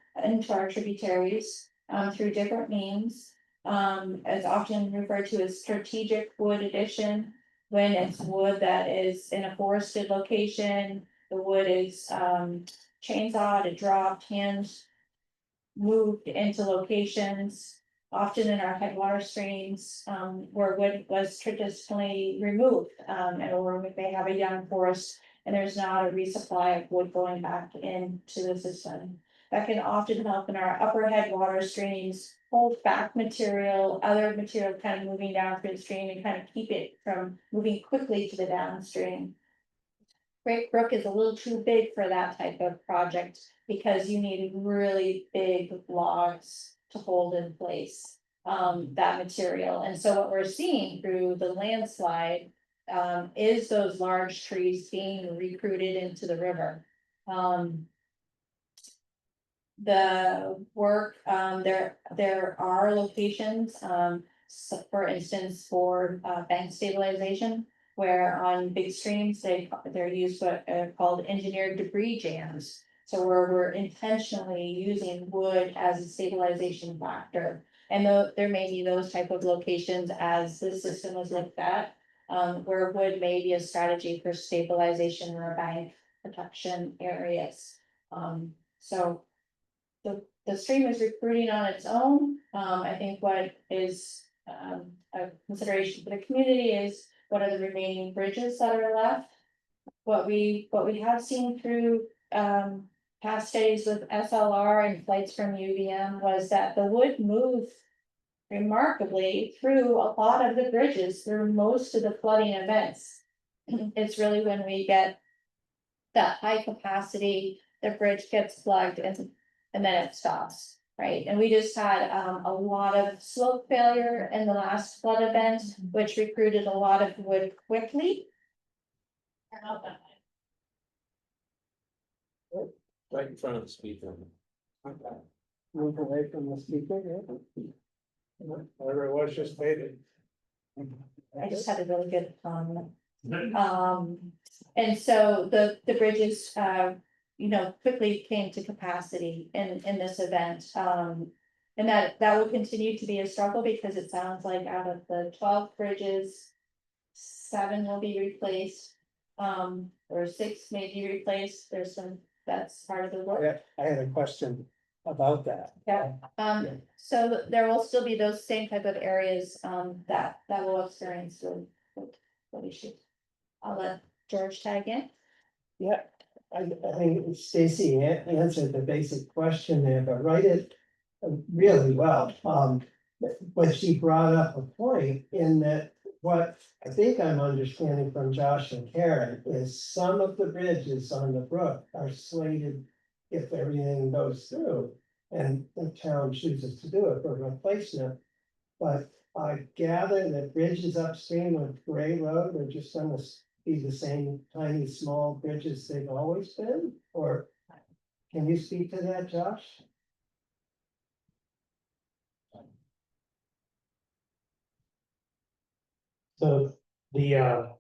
tributaries, through different means. As often referred to as strategic wood addition. When it's wood that is in a forested location, the wood is, chainsawed, dropped, hands. Moved into locations, often in our headwater streams, where wood was traditionally removed, or we may have a young forest. And there's not a resupply of wood going back into the system. That can often help in our upper headwater streams, hold back material, other material kind of moving down through the stream and kind of keep it from moving quickly to the downstream. Great Brook is a little too big for that type of project because you need really big logs to hold in place that material. And so what we're seeing through the landslide is those large trees being recruited into the river. The work, there are locations, so for instance, for bank stabilization. Where on big streams, they're used what are called engineered debris jams. So where we're intentionally using wood as a stabilization factor. And there may be those type of locations as the system was looked at. Where wood may be a strategy for stabilization or bank protection areas. So the stream is recruiting on its own. I think what is a consideration for the community is what are the remaining bridges that are left? What we have seen through past days with SLR and flights from UVM was that the wood moved remarkably through a lot of the bridges through most of the flooding events. It's really when we get that high capacity, the bridge gets plugged and then it stops. Right, and we just had a lot of slope failure in the last flood event, which recruited a lot of wood quickly. Right in front of the speaker. Move away from the speaker, yeah. Whatever it was, just faded. I just had a really good and so the bridges, quickly came to capacity in this event. And that will continue to be a struggle because it sounds like out of the 12 bridges, 7 will be replaced. Or 6 may be replaced. There's some, that's part of the work. I had a question about that. Yeah, so there will still be those same type of areas, that will experience the issues. I'll let George tag in. Yeah, I think Stacy answered the basic question there, but write it really well. But she brought up a point in that what I think I'm understanding from Josh and Karen is some of the bridges on the brook are slated, if everything goes through, and the town chooses to do it for replacement. But I gather that bridges upstream of Gray Road are just on the be the same tiny, small bridges they've always been, or? Can you speak to that, Josh? So the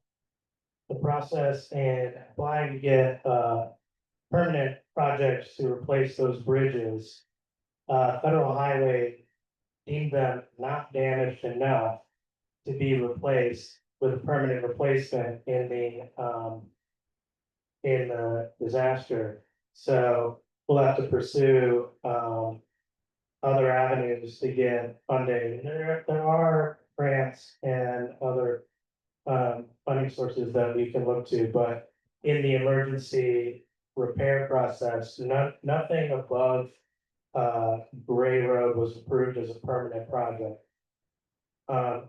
process and applying to get permanent projects to replace those bridges. Federal Highway deemed them not damaged enough to be replaced with a permanent replacement in the disaster. So we'll have to pursue other avenues to get funding. There are grants and other funding sources that we can look to, but in the emergency repair process, nothing above Gray Road was approved as a permanent project.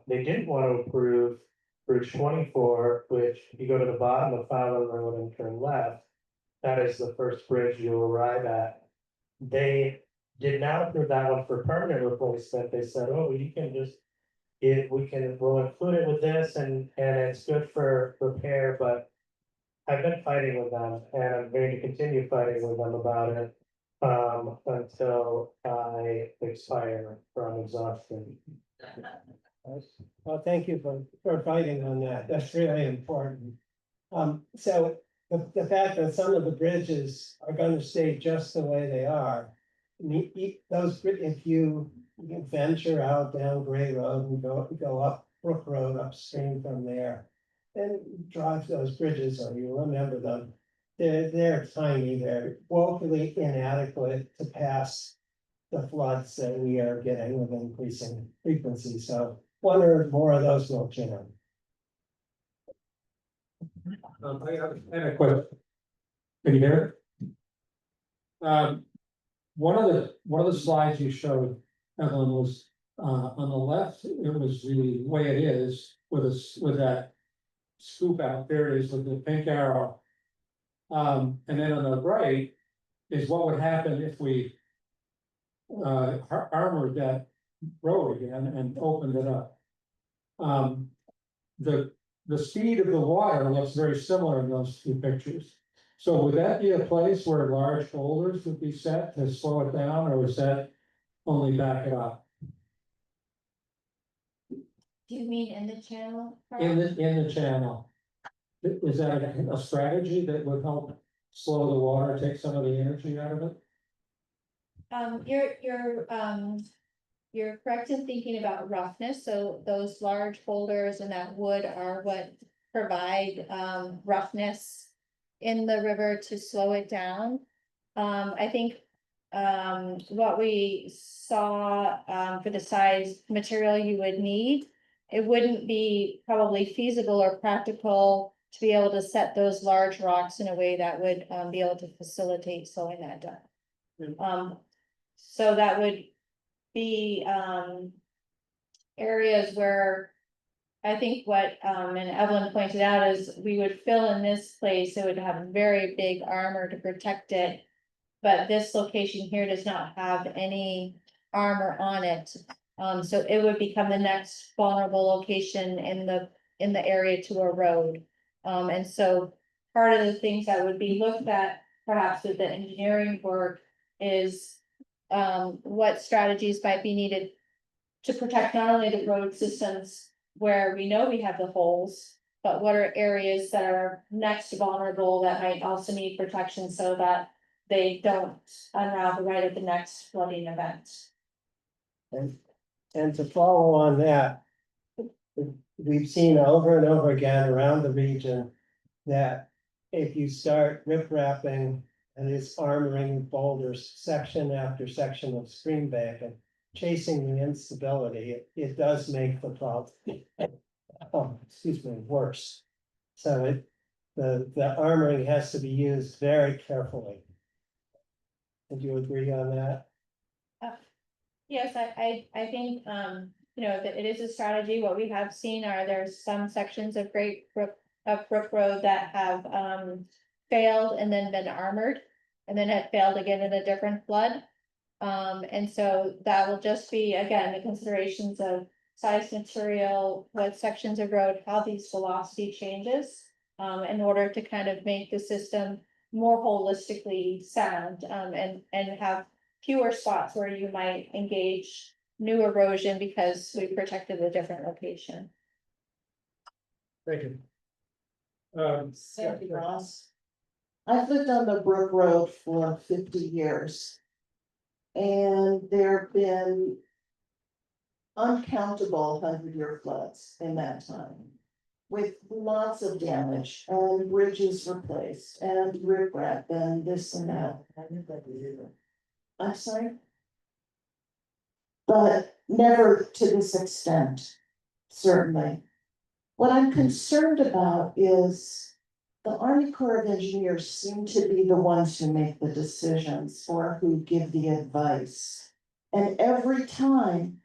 They didn't want to approve Bridge 24, which if you go to the bottom of Fowler Road and turn left, that is the first bridge you'll arrive at. They did not approve that one for permanent replacement. They said, oh, you can just, we'll include it with this and it's good for repair, but I've been fighting with them and I'm going to continue fighting with them about it until I expire from exhaustion. Well, thank you for fighting on that. That's really important. So the fact that some of the bridges are gonna stay just the way they are. If you venture out down Gray Road and go up Brook Road upstream from there. Then drive those bridges, or you remember them. They're tiny, they're woefully inadequate to pass the floods that we are getting with increasing frequency, so one or more of those will jam. I have a question. Can you hear it? One of the slides you showed, Evelyn, was on the left, it was the way it is with that scoop out, there it is with the pink arrow. And then on the right is what would happen if we armored that road again and opened it up. The speed of the water looks very similar in those two pictures. So would that be a place where large boulders would be set to slow it down, or is that only back it up? Do you mean in the channel? In the channel? Is that a strategy that would help slow the water, take some of the energy out of it? You're correct in thinking about roughness, so those large boulders and that wood are what provide roughness in the river to slow it down. I think what we saw for the size material you would need, it wouldn't be probably feasible or practical to be able to set those large rocks in a way that would be able to facilitate slowing that down. So that would be areas where I think what and Evelyn pointed out is we would fill in this place, it would have a very big armor to protect it. But this location here does not have any armor on it. So it would become the next vulnerable location in the area to a road. And so part of the things that would be looked at perhaps with the engineering work is what strategies might be needed to protect not only the road systems where we know we have the holes, but what are areas that are next vulnerable that might also need protection so that they don't unravel right at the next flooding event. And to follow on that, we've seen over and over again around the region that if you start riprapping and it's armoring boulders section after section of stream bank and chasing the instability, it does make the problem worse. So the armoring has to be used very carefully. Would you agree on that? Yes, I think, that it is a strategy. What we have seen are there's some sections of Brook Road that have failed and then been armored. And then had failed again in a different flood. And so that will just be, again, the considerations of size material, what sections of road, how these velocity changes. in order to kind of make the system more holistically sound, and have fewer spots where you might engage new erosion because we protected a different location. Thank you. Sandy Ross. I've lived on the Brook Road for 50 years. And there've been uncountable 100-year floods in that time. With lots of damage and bridges replaced and riprap and this and that. I'm sorry? But never to this extent, certainly. What I'm concerned about is the Army Corps of Engineers seem to be the ones who make the decisions or who give the advice. And every time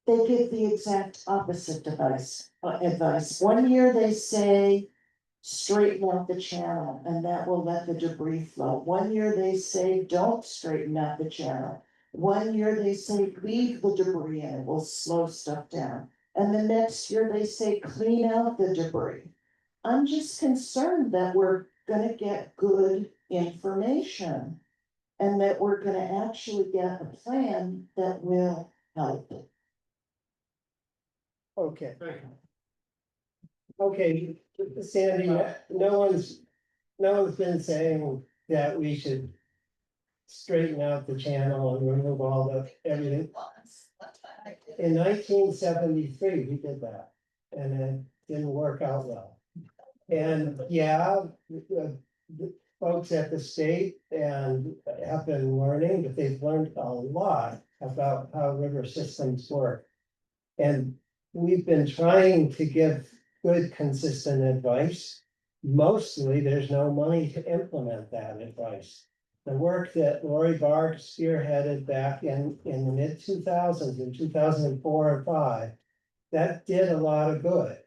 they give the exact opposite advice. One year they say, straighten out the channel and that will let the debris flow. One year they say, don't straighten out the channel. One year they say, leave the debris and it will slow stuff down. And the next year they say, clean out the debris. I'm just concerned that we're gonna get good information. And that we're gonna actually get a plan that will help. Okay. Okay, Sandy, no one's been saying that we should straighten out the channel and remove all the everything. In 1973, we did that, and it didn't work out well. And yeah, the folks at the state and have been learning, but they've learned a lot about how river systems work. And we've been trying to give good, consistent advice. Mostly, there's no money to implement that advice. The work that Lori Barg spearheaded back in the mid-2000s, in 2004 and 5, that did a lot of good.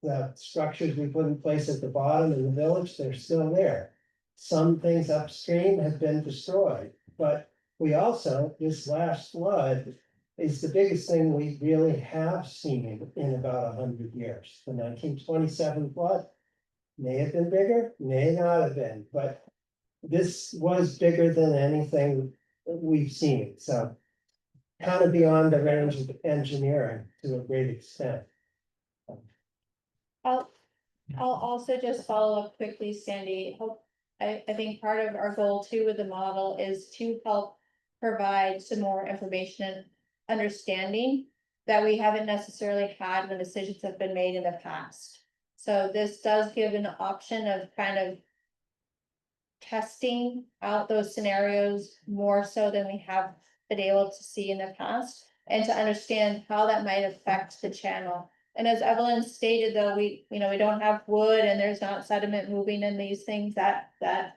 The structures we put in place at the bottom in the village, they're still there. Some things upstream have been destroyed, but we also, this last flood is the biggest thing we really have seen in about 100 years. The 1927 flood may have been bigger, may not have been, but this was bigger than anything we've seen, so kind of beyond the range of engineering to a great extent. I'll also just follow up quickly, Sandy. I think part of our goal too with the model is to help provide some more information and understanding that we haven't necessarily had when decisions have been made in the past. So this does give an option of kind of testing out those scenarios more so than we have been able to see in the past, and to understand how that might affect the channel. And as Evelyn stated, though, we don't have wood and there's not sediment moving in these things, that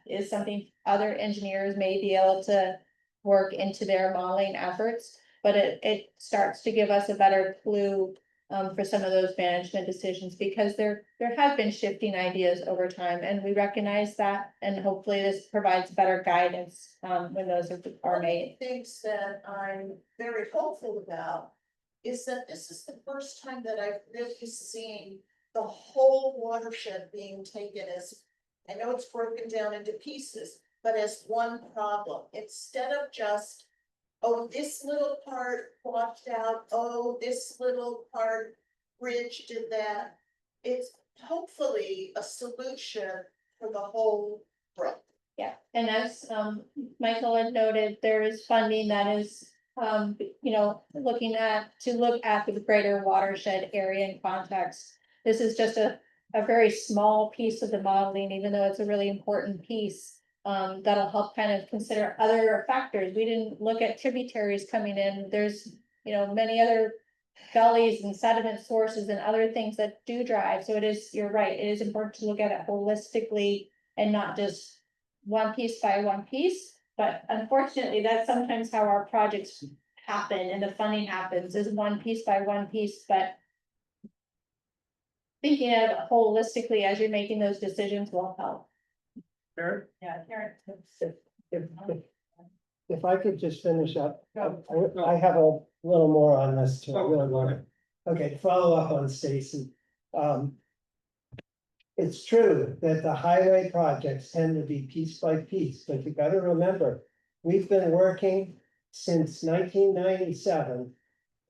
is something other engineers may be able to work into their modeling efforts. But it starts to give us a better clue for some of those management decisions, because there have been shifting ideas over time, and we recognize that, and hopefully this provides better guidance when those are made. Things that I'm very hopeful about is that this is the first time that I've really seen the whole watershed being taken as, I know it's broken down into pieces, but as one problem, instead of just, oh, this little part washed out, oh, this little part bridge did that. It's hopefully a solution for the whole brook. Yeah, and as Michael had noted, there is funding that is looking at the greater watershed area in context. This is just a very small piece of the modeling, even though it's a really important piece. That'll help kind of consider other factors. We didn't look at tributaries coming in. There's many other gullies and sediment sources and other things that do drive. So you're right, it is important to look at it holistically and not just one piece by one piece. But unfortunately, that's sometimes how our projects happen and the funding happens, is one piece by one piece. But thinking of it holistically as you're making those decisions will help. Karen? Yeah, Karen. If I could just finish up, I have a little more on this too. I really want to. Okay, to follow up on Stacy. it's true that the highway projects tend to be piece by piece, but you gotta remember, we've been working since 1997.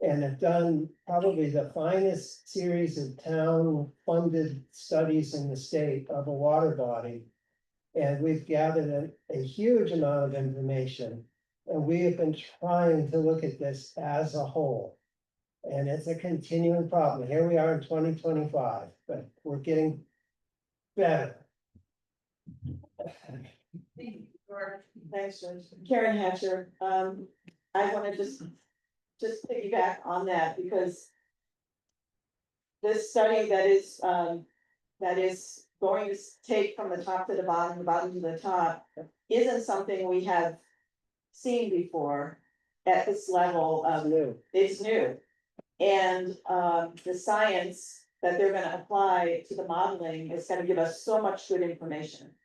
And have done probably the finest series of town-funded studies in the state of a water body. And we've gathered a huge amount of information. And we have been trying to look at this as a whole. And it's a continuing problem. Here we are in 2025, but we're getting better. Thanks, George. Karen Hatcher, I wanna just piggyback on that because. This study that is going to take from the top to the bottom to the top, isn't something we have. Seen before at this level of New. it's new. And the science that they're gonna apply to the modeling is gonna give us so much good information.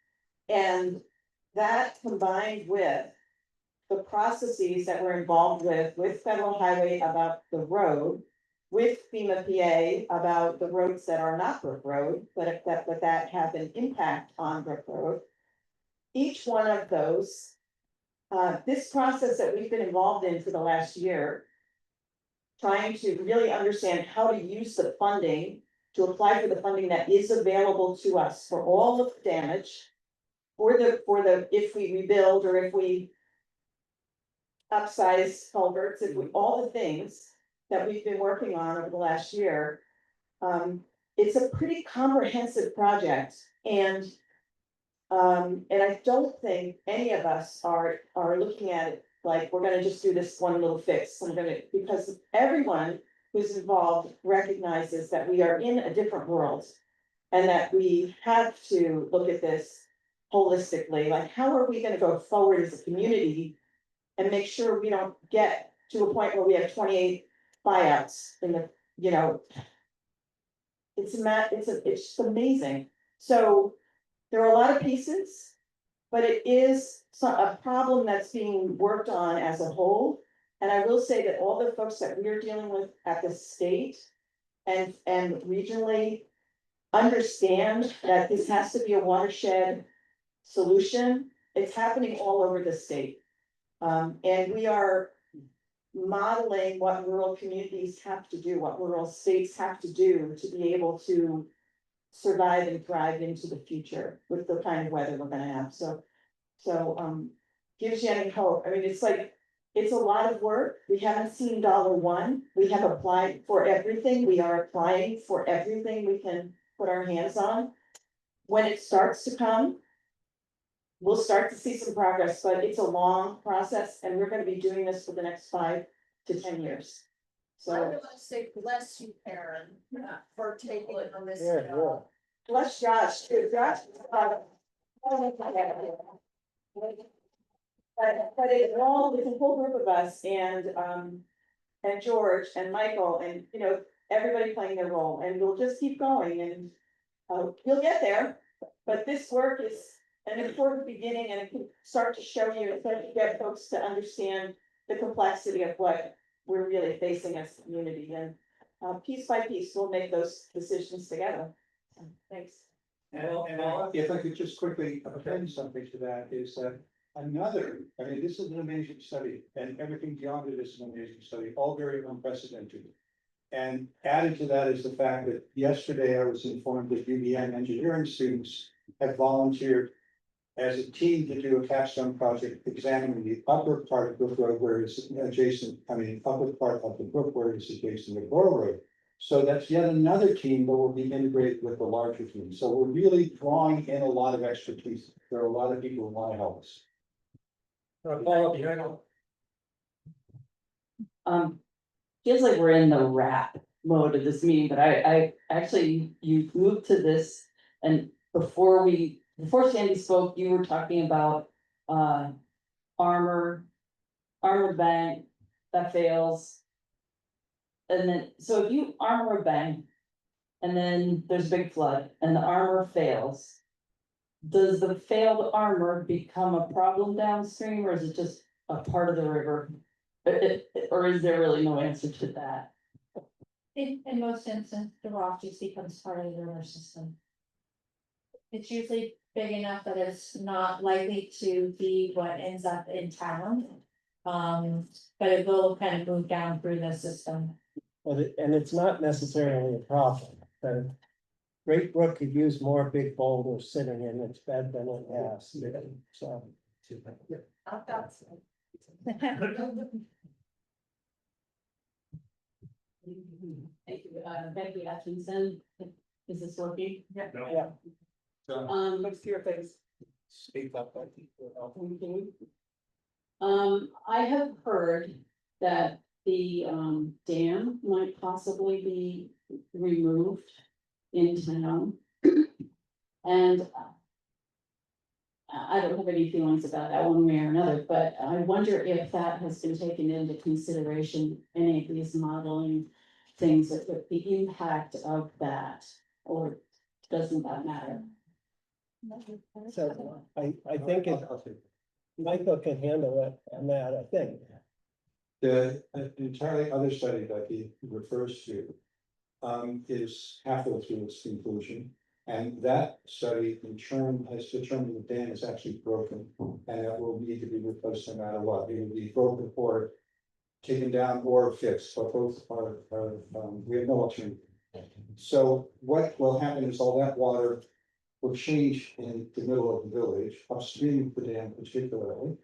And that combined with the processes that we're involved with Federal Highway about the road. With FEMA PA about the roads that are not Brook Road, but that have an impact on Brook Road. Each one of those, this process that we've been involved in for the last year. Trying to really understand how to use the funding, to apply for the funding that is available to us for all of the damage. For the, if we rebuild or if we. Upsize culverts, if we, all the things that we've been working on over the last year. It's a pretty comprehensive project and. And I don't think any of us are looking at it like, we're gonna just do this one little fix, because everyone who's involved recognizes that we are in a different world. And that we have to look at this holistically, like, how are we gonna go forward as a community? And make sure we don't get to a point where we have 28 buyouts in the, you know. It's just amazing, so there are a lot of pieces. But it is a problem that's being worked on as a whole. And I will say that all the folks that we are dealing with at the state and regionally. Understand that this has to be a watershed solution. It's happening all over the state. And we are modeling what rural communities have to do, what rural states have to do to be able to survive and thrive into the future with the kind of weather we're gonna have, so gives you any hope. I mean, it's like, it's a lot of work. We haven't seen $1. We have applied for everything. We are applying for everything we can put our hands on. When it starts to come, we'll start to see some progress, but it's a long process and we're gonna be doing this for the next 5 to 10 years. I So, want to say bless you, Karen, for taking on this. Yeah, yeah. bless Josh, too. Josh. But it's a whole group of us and George and Michael and, you know, everybody playing their role and we'll just keep going and. You'll get there, but this work is an important beginning and it can start to show you, and start to get folks to understand the complexity of what we're really facing as a community and piece by piece, we'll make those decisions together. Thanks. And if I could just quickly append something to that, is that this is an amazing study, and everything beyond it is an amazing study, all very unprecedented. And added to that is the fact that yesterday I was informed that UVM engineering students have volunteered as a team to do a capstone project examining the upper part of Brook Road where it's adjacent, upper part of the brook where it's adjacent to Borough Road. So that's yet another team that will be integrated with the larger team. So we're really drawing in a lot of expertise. There are a lot of people who want to help us. Follow up behind you. Feels like we're in the wrap mode of this meeting, but I actually, you moved to this. And before Sandy spoke, you were talking about armored bank that fails. And then, so if you armor a bank and then there's a big flood and the armor fails. Does the failed armor become a problem downstream or is it just a part of the river? Or is there really no answer to that? In most instances, the rock just becomes part of the river system. it's usually big enough that it's not likely to be what ends up in town. But it will kind of move down through the system. And it's not necessarily a problem, the Great Brook could use more big boulders sitting in its bed than it has, so. I've got some. Thank you, Becky Atkinson, is this working? Yeah. Let's see your face. Speak up. I have heard that the dam might possibly be removed in town. And I don't have any feelings about that one way or another, but I wonder if that has been taken into consideration, any of these modeling things, that the impact of that, or doesn't that matter? So I think it, Michael can handle it on that, I think. The entirely other study that he refers to is halfway through its conclusion. And that study in turn has determined the dam is actually broken and it will need to be replaced no matter what. It will be broken or taken down or fixed, but both are, we have no alternative. So what will happen is all that water will change in the middle of the village, upstream of the dam particularly.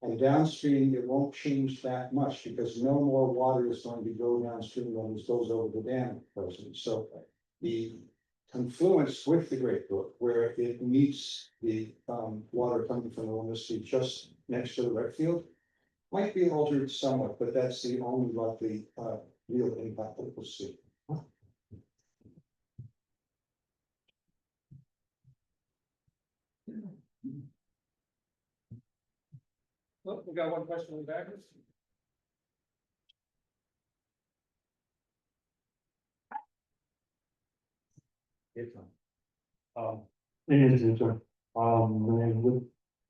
And downstream, it won't change that much because no more water is going to go downstream when it goes over the dam person. So the confluence with the Great Brook, where it meets the water coming from the Winooski just next to the rec field, might be altered somewhat, but that's the only likely real impact that we'll see. Well, we got one question in the back.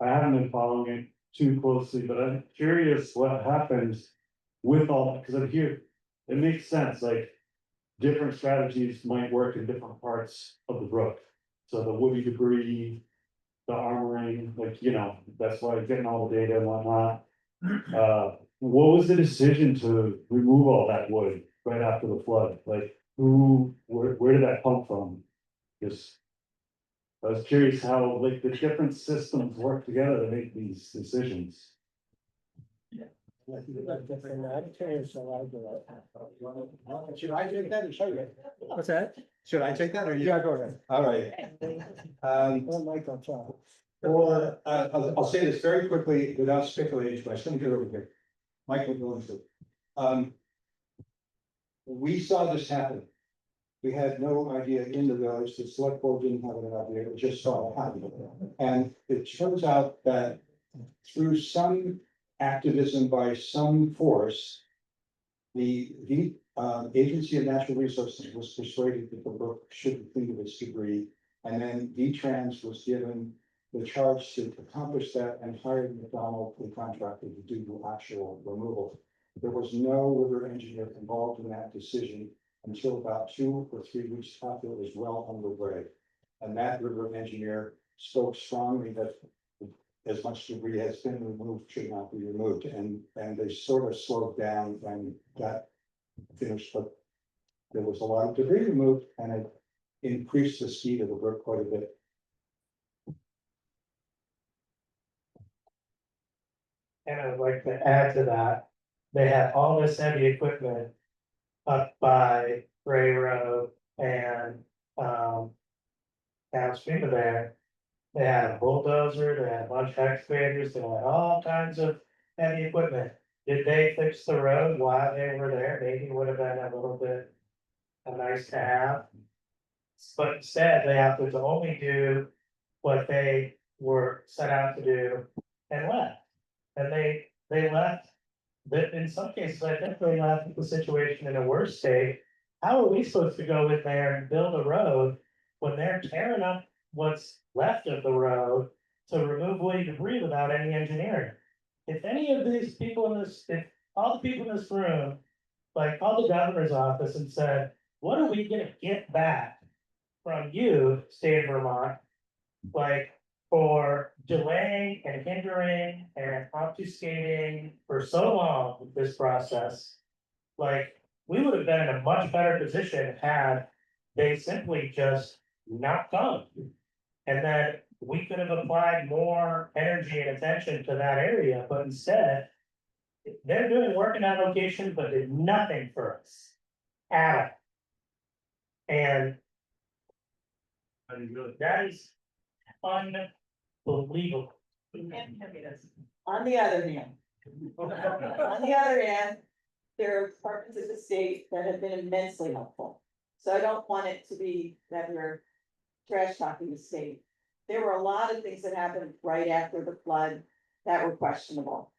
I haven't been following it too closely, but I'm curious what happens with all, because I'm here, it makes sense, like. Different strategies might work in different parts of the brook. So the woody debris, the armoring, like, you know, that's why getting all the data and whatnot. What was the decision to remove all that wood right after the flood? Like, where did that come from? Because I was curious how, like, the different systems work together to make these decisions. Should I take that or should you? What's that? Should I take that or you? Yeah, go ahead. All right. Or, I'll say this very quickly without speculation, but I shouldn't get over here. Michael going to. We saw this happen. We had no idea in the village, the select board didn't have an idea, we just saw it happen. And it turns out that through some activism by some force, the Agency of Natural Resources was persuaded that the brook should be cleaned of its debris. And then V-Trans was given the charge to accomplish that and hired McDonald, the contractor, to do the actual removal. There was no river engineer involved in that decision until about 2 or 3 weeks after it was well underway. And that river engineer spoke strongly that as much debris has been removed should not be removed, and they sort of slowed down and got finished, but there was a lot of debris removed and it increased the speed of the brook quite a bit. And I'd like to add to that, they had all this heavy equipment up by Gray Road and, downstream of there. They had a bulldozer, they had a bunch of excavators, they had all kinds of heavy equipment. Did they fix the road while they were there? Maybe it would have been a little bit nice to have. But instead, they have to only do what they were set out to do and left. And they left, that in some cases, I think they left the situation in a worse state. How are we supposed to go in there and build a road when they're tearing up what's left of the road to remove woody debris without any engineering? If any of these people in this, if all the people in this room, like called the governor's office and said, what are we gonna get back from you, state of Vermont, like, for delaying and hindering and obfuscating for so long with this process. Like, we would have been in a much better position had they simply just not come. And then we could have applied more energy and attention to that area, but instead. They're doing work in that location, but did nothing for us. At all. And. That is unbelievable. On the other hand. On the other hand, there are departments of the state that have been immensely helpful. So I don't want it to be that we're trash talking the state. There were a lot of things that happened right after the flood that were questionable.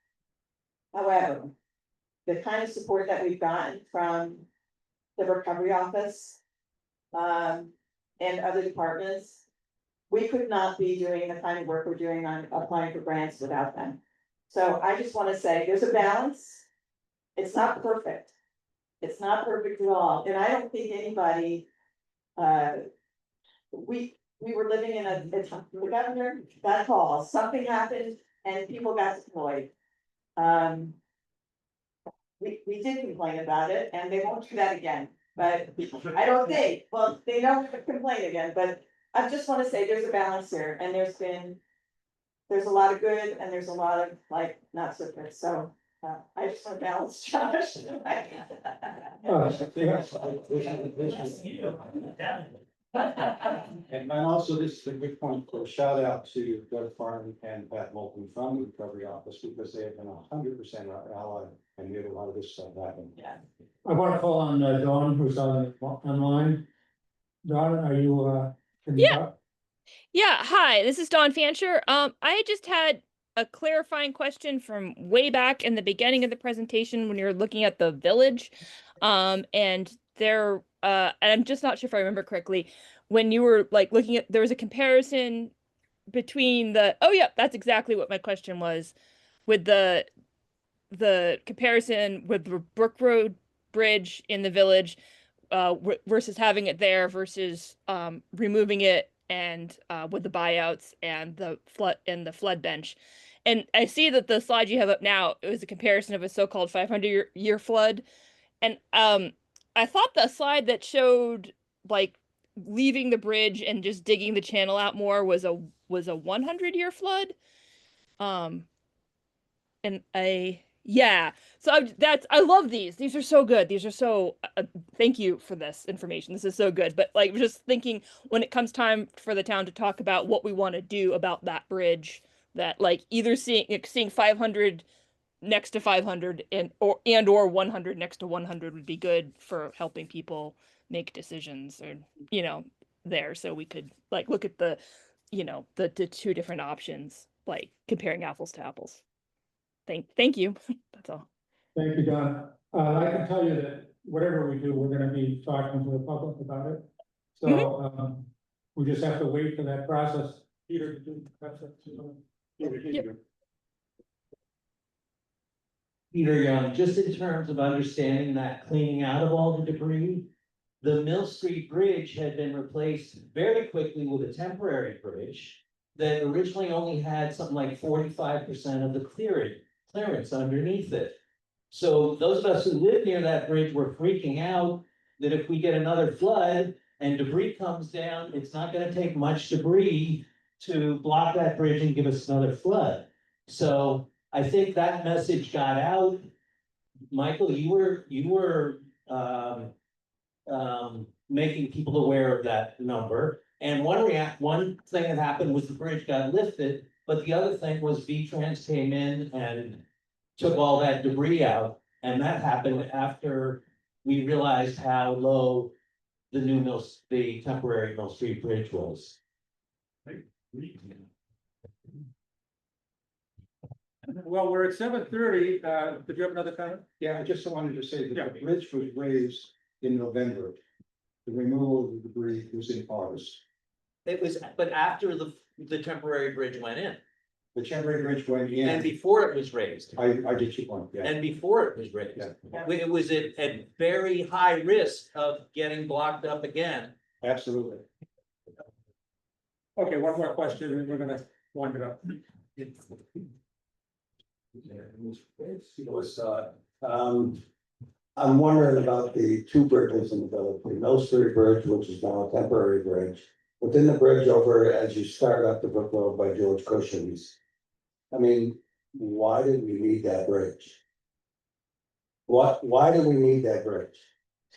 However, the kind of support that we've gotten from the recovery office and other departments, we could not be doing the kind of work we're doing on applying for grants without them. So I just want to say there's a balance. It's not perfect. It's not perfect at all. And I don't think anybody, we were living in the governor got calls, something happened and people got deployed. We did complain about it and they won't do that again, but I don't think, well, they don't complain again, but I just wanna say there's a balance here and there's a lot of good and there's a lot of like not so good, so I just wanna balance, Josh. And also, this is a good point, for a shout out to Doug Farnham and Pat Moulton from the recovery office, because they have been 100% our ally and made a lot of this stuff happen. Yeah. I want to call on Dawn, who's online. Dawn, are you, can you Yeah. talk? Yeah, hi, this is Dawn Fancher. I just had a clarifying question from way back in the beginning of the presentation when you were looking at the village. And there, and I'm just not sure if I remember correctly, when you were like looking at, there was a comparison between oh yeah, that's exactly what my question was, with the comparison with the Brook Road Bridge in the village, versus having it there versus removing it and with the buyouts and the flood bench. And I see that the slide you have up now, it was a comparison of a so-called 500-year flood. And I thought the slide that showed like leaving the bridge and just digging the channel out more was a 100-year flood. And yeah, so I love these. These are so good. These are so, thank you for this information. This is so good. But like, just thinking when it comes time for the town to talk about what we want to do about that bridge, that like either seeing 500 next to 500 or 100 next to 100 would be good for helping people make decisions, or, there. So we could like look at the two different options, like comparing apples to apples. Thank you. That's all. Thank you, Don. I can tell you that whatever we do, we're gonna be talking to the public about it. So, we just have to wait for that process. Peter, did you have something? Yep. Peter Young, just in terms of understanding that cleaning out of all the debris, the Mill Street Bridge had been replaced very quickly with a temporary bridge that originally only had something like 45% of the clearance underneath it. So those of us who live near that bridge were freaking out that if we get another flood and debris comes down, it's not going to take much debris to block that bridge and give us another flood. So I think that message got out. Michael, you were making people aware of that number. And one thing that happened was the bridge got lifted, but the other thing was V-Trans came in and took all that debris out. And that happened after we realized how low the temporary Mill Street Bridge was. Well, we're at 7:30. Did you have another comment? Yeah, I just wanted to say that the bridge was raised in November. The removal of the debris was in August. It was, but after the temporary bridge went in. The temporary bridge went in. And before it was raised. I get your point, yeah. And before it was raised. It was at very high risk of getting blocked up again. Absolutely. Okay, one more question and we're gonna wind it up. I'm wondering about the two bridges in the village, the Mill Street Bridge, which is now a temporary bridge. Within the bridge over as you start up the Brook Road by George Cushing's. I mean, why did we need that bridge? Why do we need that bridge?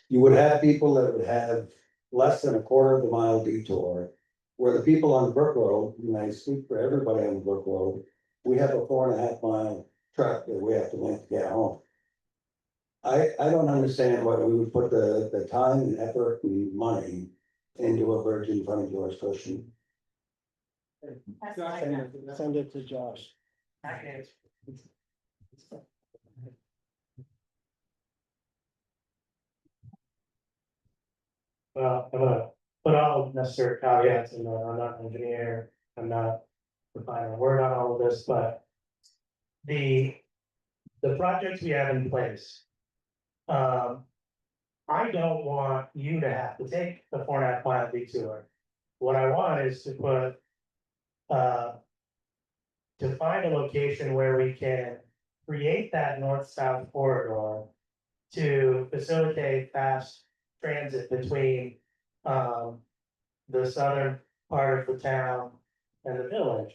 You would have people that would have less than a quarter of a mile detour. Where the people on the Brook Road, and I speak for everybody on the Brook Road, we have a 4.5 mile trek that we have to make to get home. I don't understand why we would put the time and effort and money into a bridge in front of George Cushing. Send it to Josh. Well, I'm gonna put all necessary caveats in there, I'm not an engineer, I'm not refining a word on all of this, but. The projects we have in place. I don't want you to have to take the 4.5 mile detour. What I want is to put. To find a location where we can create that north-south corridor. To facilitate fast transit between, the southern part of the town and the village.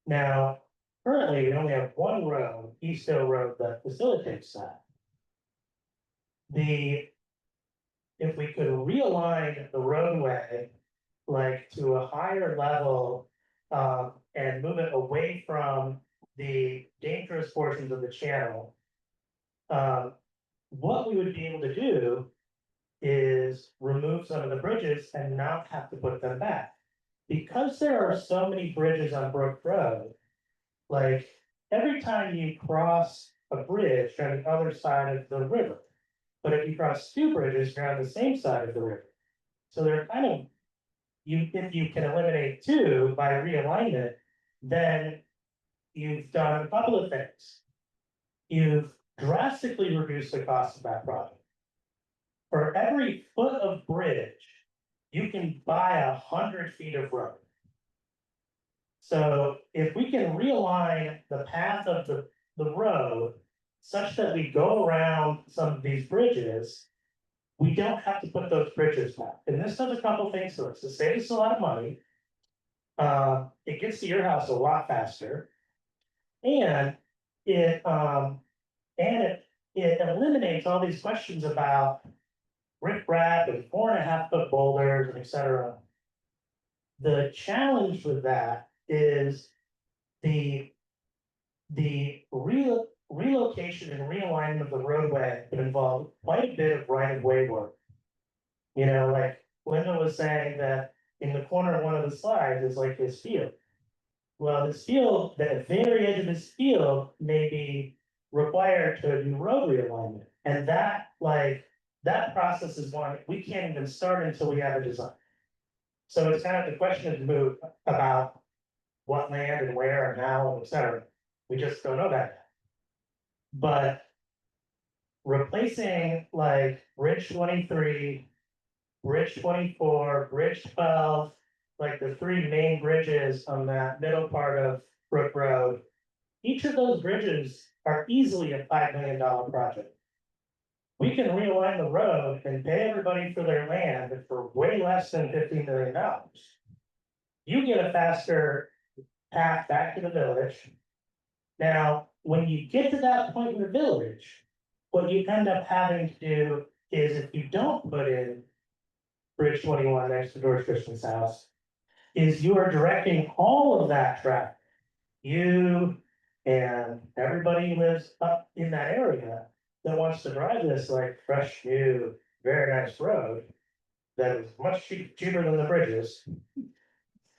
Now, currently, we only have one road, East Hill Road, that facilitates that. If we could realign the roadway, like to a higher level, and move it away from the dangerous portions of the channel. What we would be able to do is remove some of the bridges and not have to put them back. Because there are so many bridges on Brook Road, like every time you cross a bridge, you're on the other side of the river. But if you cross two bridges, you're on the same side of the river. So they're kind of, if you can eliminate two by realignment, then you've done a couple of things. You've drastically reduced the cost of that project. For every foot of bridge, you can buy 100 feet of road. So if we can realign the path of the road such that we go around some of these bridges, we don't have to put those bridges back. And this does a couple things to us. It saves us a lot of money. It gets to your house a lot faster. And it eliminates all these questions about riprap and 4.5 foot boulders, etc. The challenge with that is the relocation and realignment of the roadway would involve quite a bit of right of way work. You know, like Linda was saying that in the corner of one of the slides is like this field. Well, this field, the very edge of this field may be required to do road realignment. And that process is one we can't even start until we have a design. So it's kind of the question is moot about what land and where and how, and et cetera. We just don't know that. But replacing like Bridge 23, Bridge 24, Bridge 12, like the three main bridges on that middle part of Brook Road, each of those bridges are easily a $5 million project. We can realign the road and pay everybody for their land for way less than $15 million. You get a faster path back to the village. Now, when you get to that point in the village, what you end up having to do is if you don't put in Bridge 21 next to George Cushing's house, is you are directing all of that traffic. You and everybody who lives up in that area that wants to drive this like fresh, new, very nice road that is much cheaper than the bridges.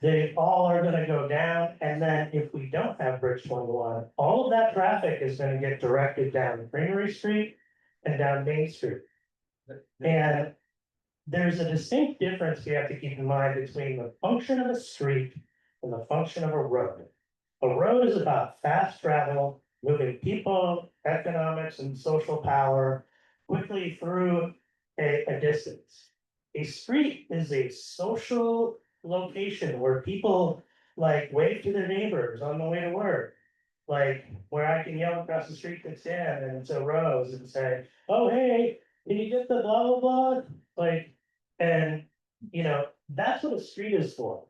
They all are gonna go down, and then if we don't have Bridge 21, all of that traffic is gonna get directed down Creamery Street and down Main Street. And there's a distinct difference we have to keep in mind between the function of a street and the function of a road. A road is about fast travel, moving people, economics, and social power quickly through a distance. A street is a social location where people like wave to their neighbors on the way to work. Like where I can yell across the street to Stan and to Rose and say, oh, hey, can you get the blah, blah, blah? Like, and, you know, that's what a street is for.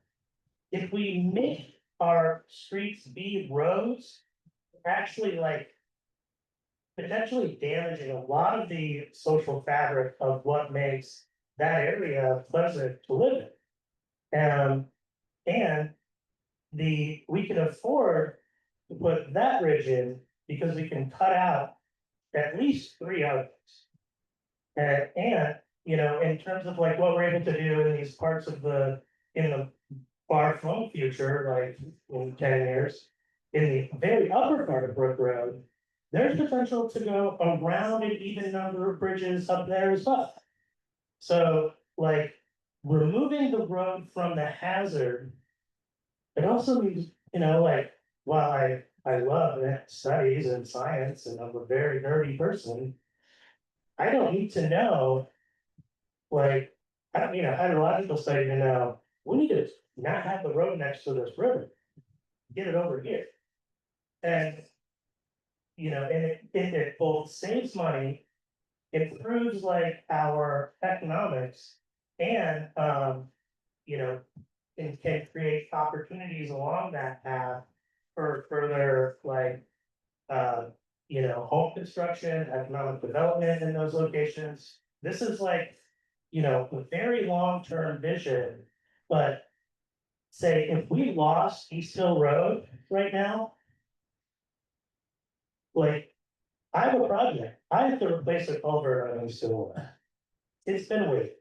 If we make our streets be roads, we're actually like potentially damaging a lot of the social fabric of what makes that area pleasant to live in. And we can afford to put that bridge in because we can cut out at least 3 others. And, you know, in terms of like what we're able to do in these parts of in the far flung future, like in 10 years, in the very upper part of Brook Road, there's potential to go around an even number of bridges up there as well. So like removing the road from the hazard, it also means, you know, like, while I love studies and science and I'm a very nerdy person, I don't need to know, like, I don't need a hydrological study to know, we need to not have the road next to this river. Get it over here. And, you know, and it both saves money, improves like our economics and, you know, and can create opportunities along that path for further like, you know, home construction, economic development in those locations. This is like, you know, a very long-term vision, but say if we lost East Hill Road right now, like, I have a project, I have to replace a culvert on East Hill Road. It's been waiting.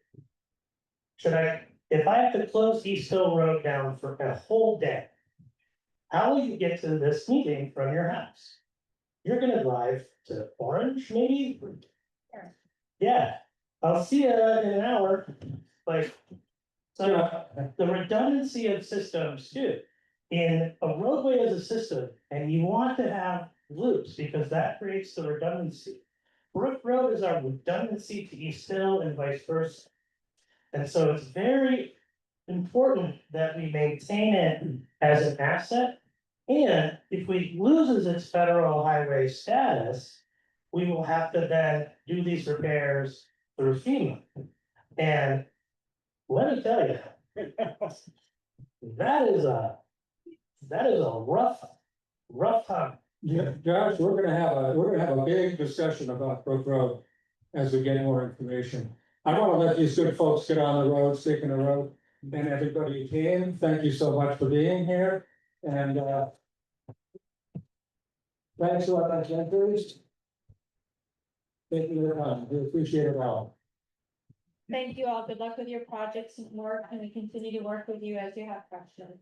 If I have to close East Hill Road down for a whole day, how will you get to this meeting from your house? You're gonna drive to Orange, maybe? Yeah, I'll see you in an hour, like. So the redundancy of systems too. In a roadway as a system, and you want to have loops because that creates the redundancy. Brook Road is our redundancy to East Hill and vice versa. And so it's very important that we maintain it as an asset. And if we loses its federal highway status, we will have to then do these repairs through FEMA. And let me tell you, that is a rough time. Yeah, Josh, we're gonna have a big discussion about Brook Road as we get more information. I wanna let these good folks get on the road, stick in the road, and everybody who came, thank you so much for being here, and, thanks a lot, Jeffries. Thank you very much, we appreciate it all. Thank you all. Good luck with your projects and work, and we continue to work with you as you have questions.